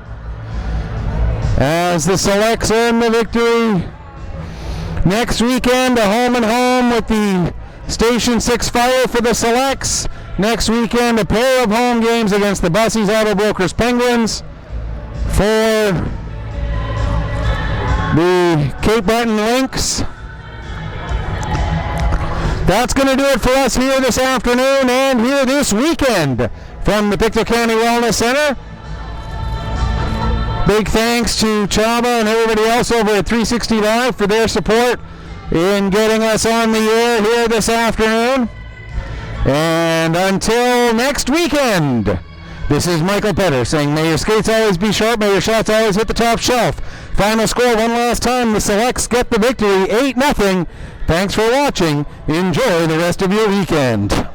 as the Selects earn the victory. Next weekend, a home and home with the Station 6 Fire for the Selects. Next weekend, a pair of home games against the Bussies Auto Brokers Penguins for the Cape Breton Lynx. That's going to do it for us here this afternoon and here this weekend from the Pictou County Wellness Center. Big thanks to Chaba and everybody else over at 360 Live for their support in getting us on the air here this afternoon. And until next weekend, this is Michael Petter saying, may your skates always be sharp, may your shots always hit the top shelf. Final score one last time, the Selects get the victory, 8-0. Thanks for watching. Enjoy the rest of your weekend.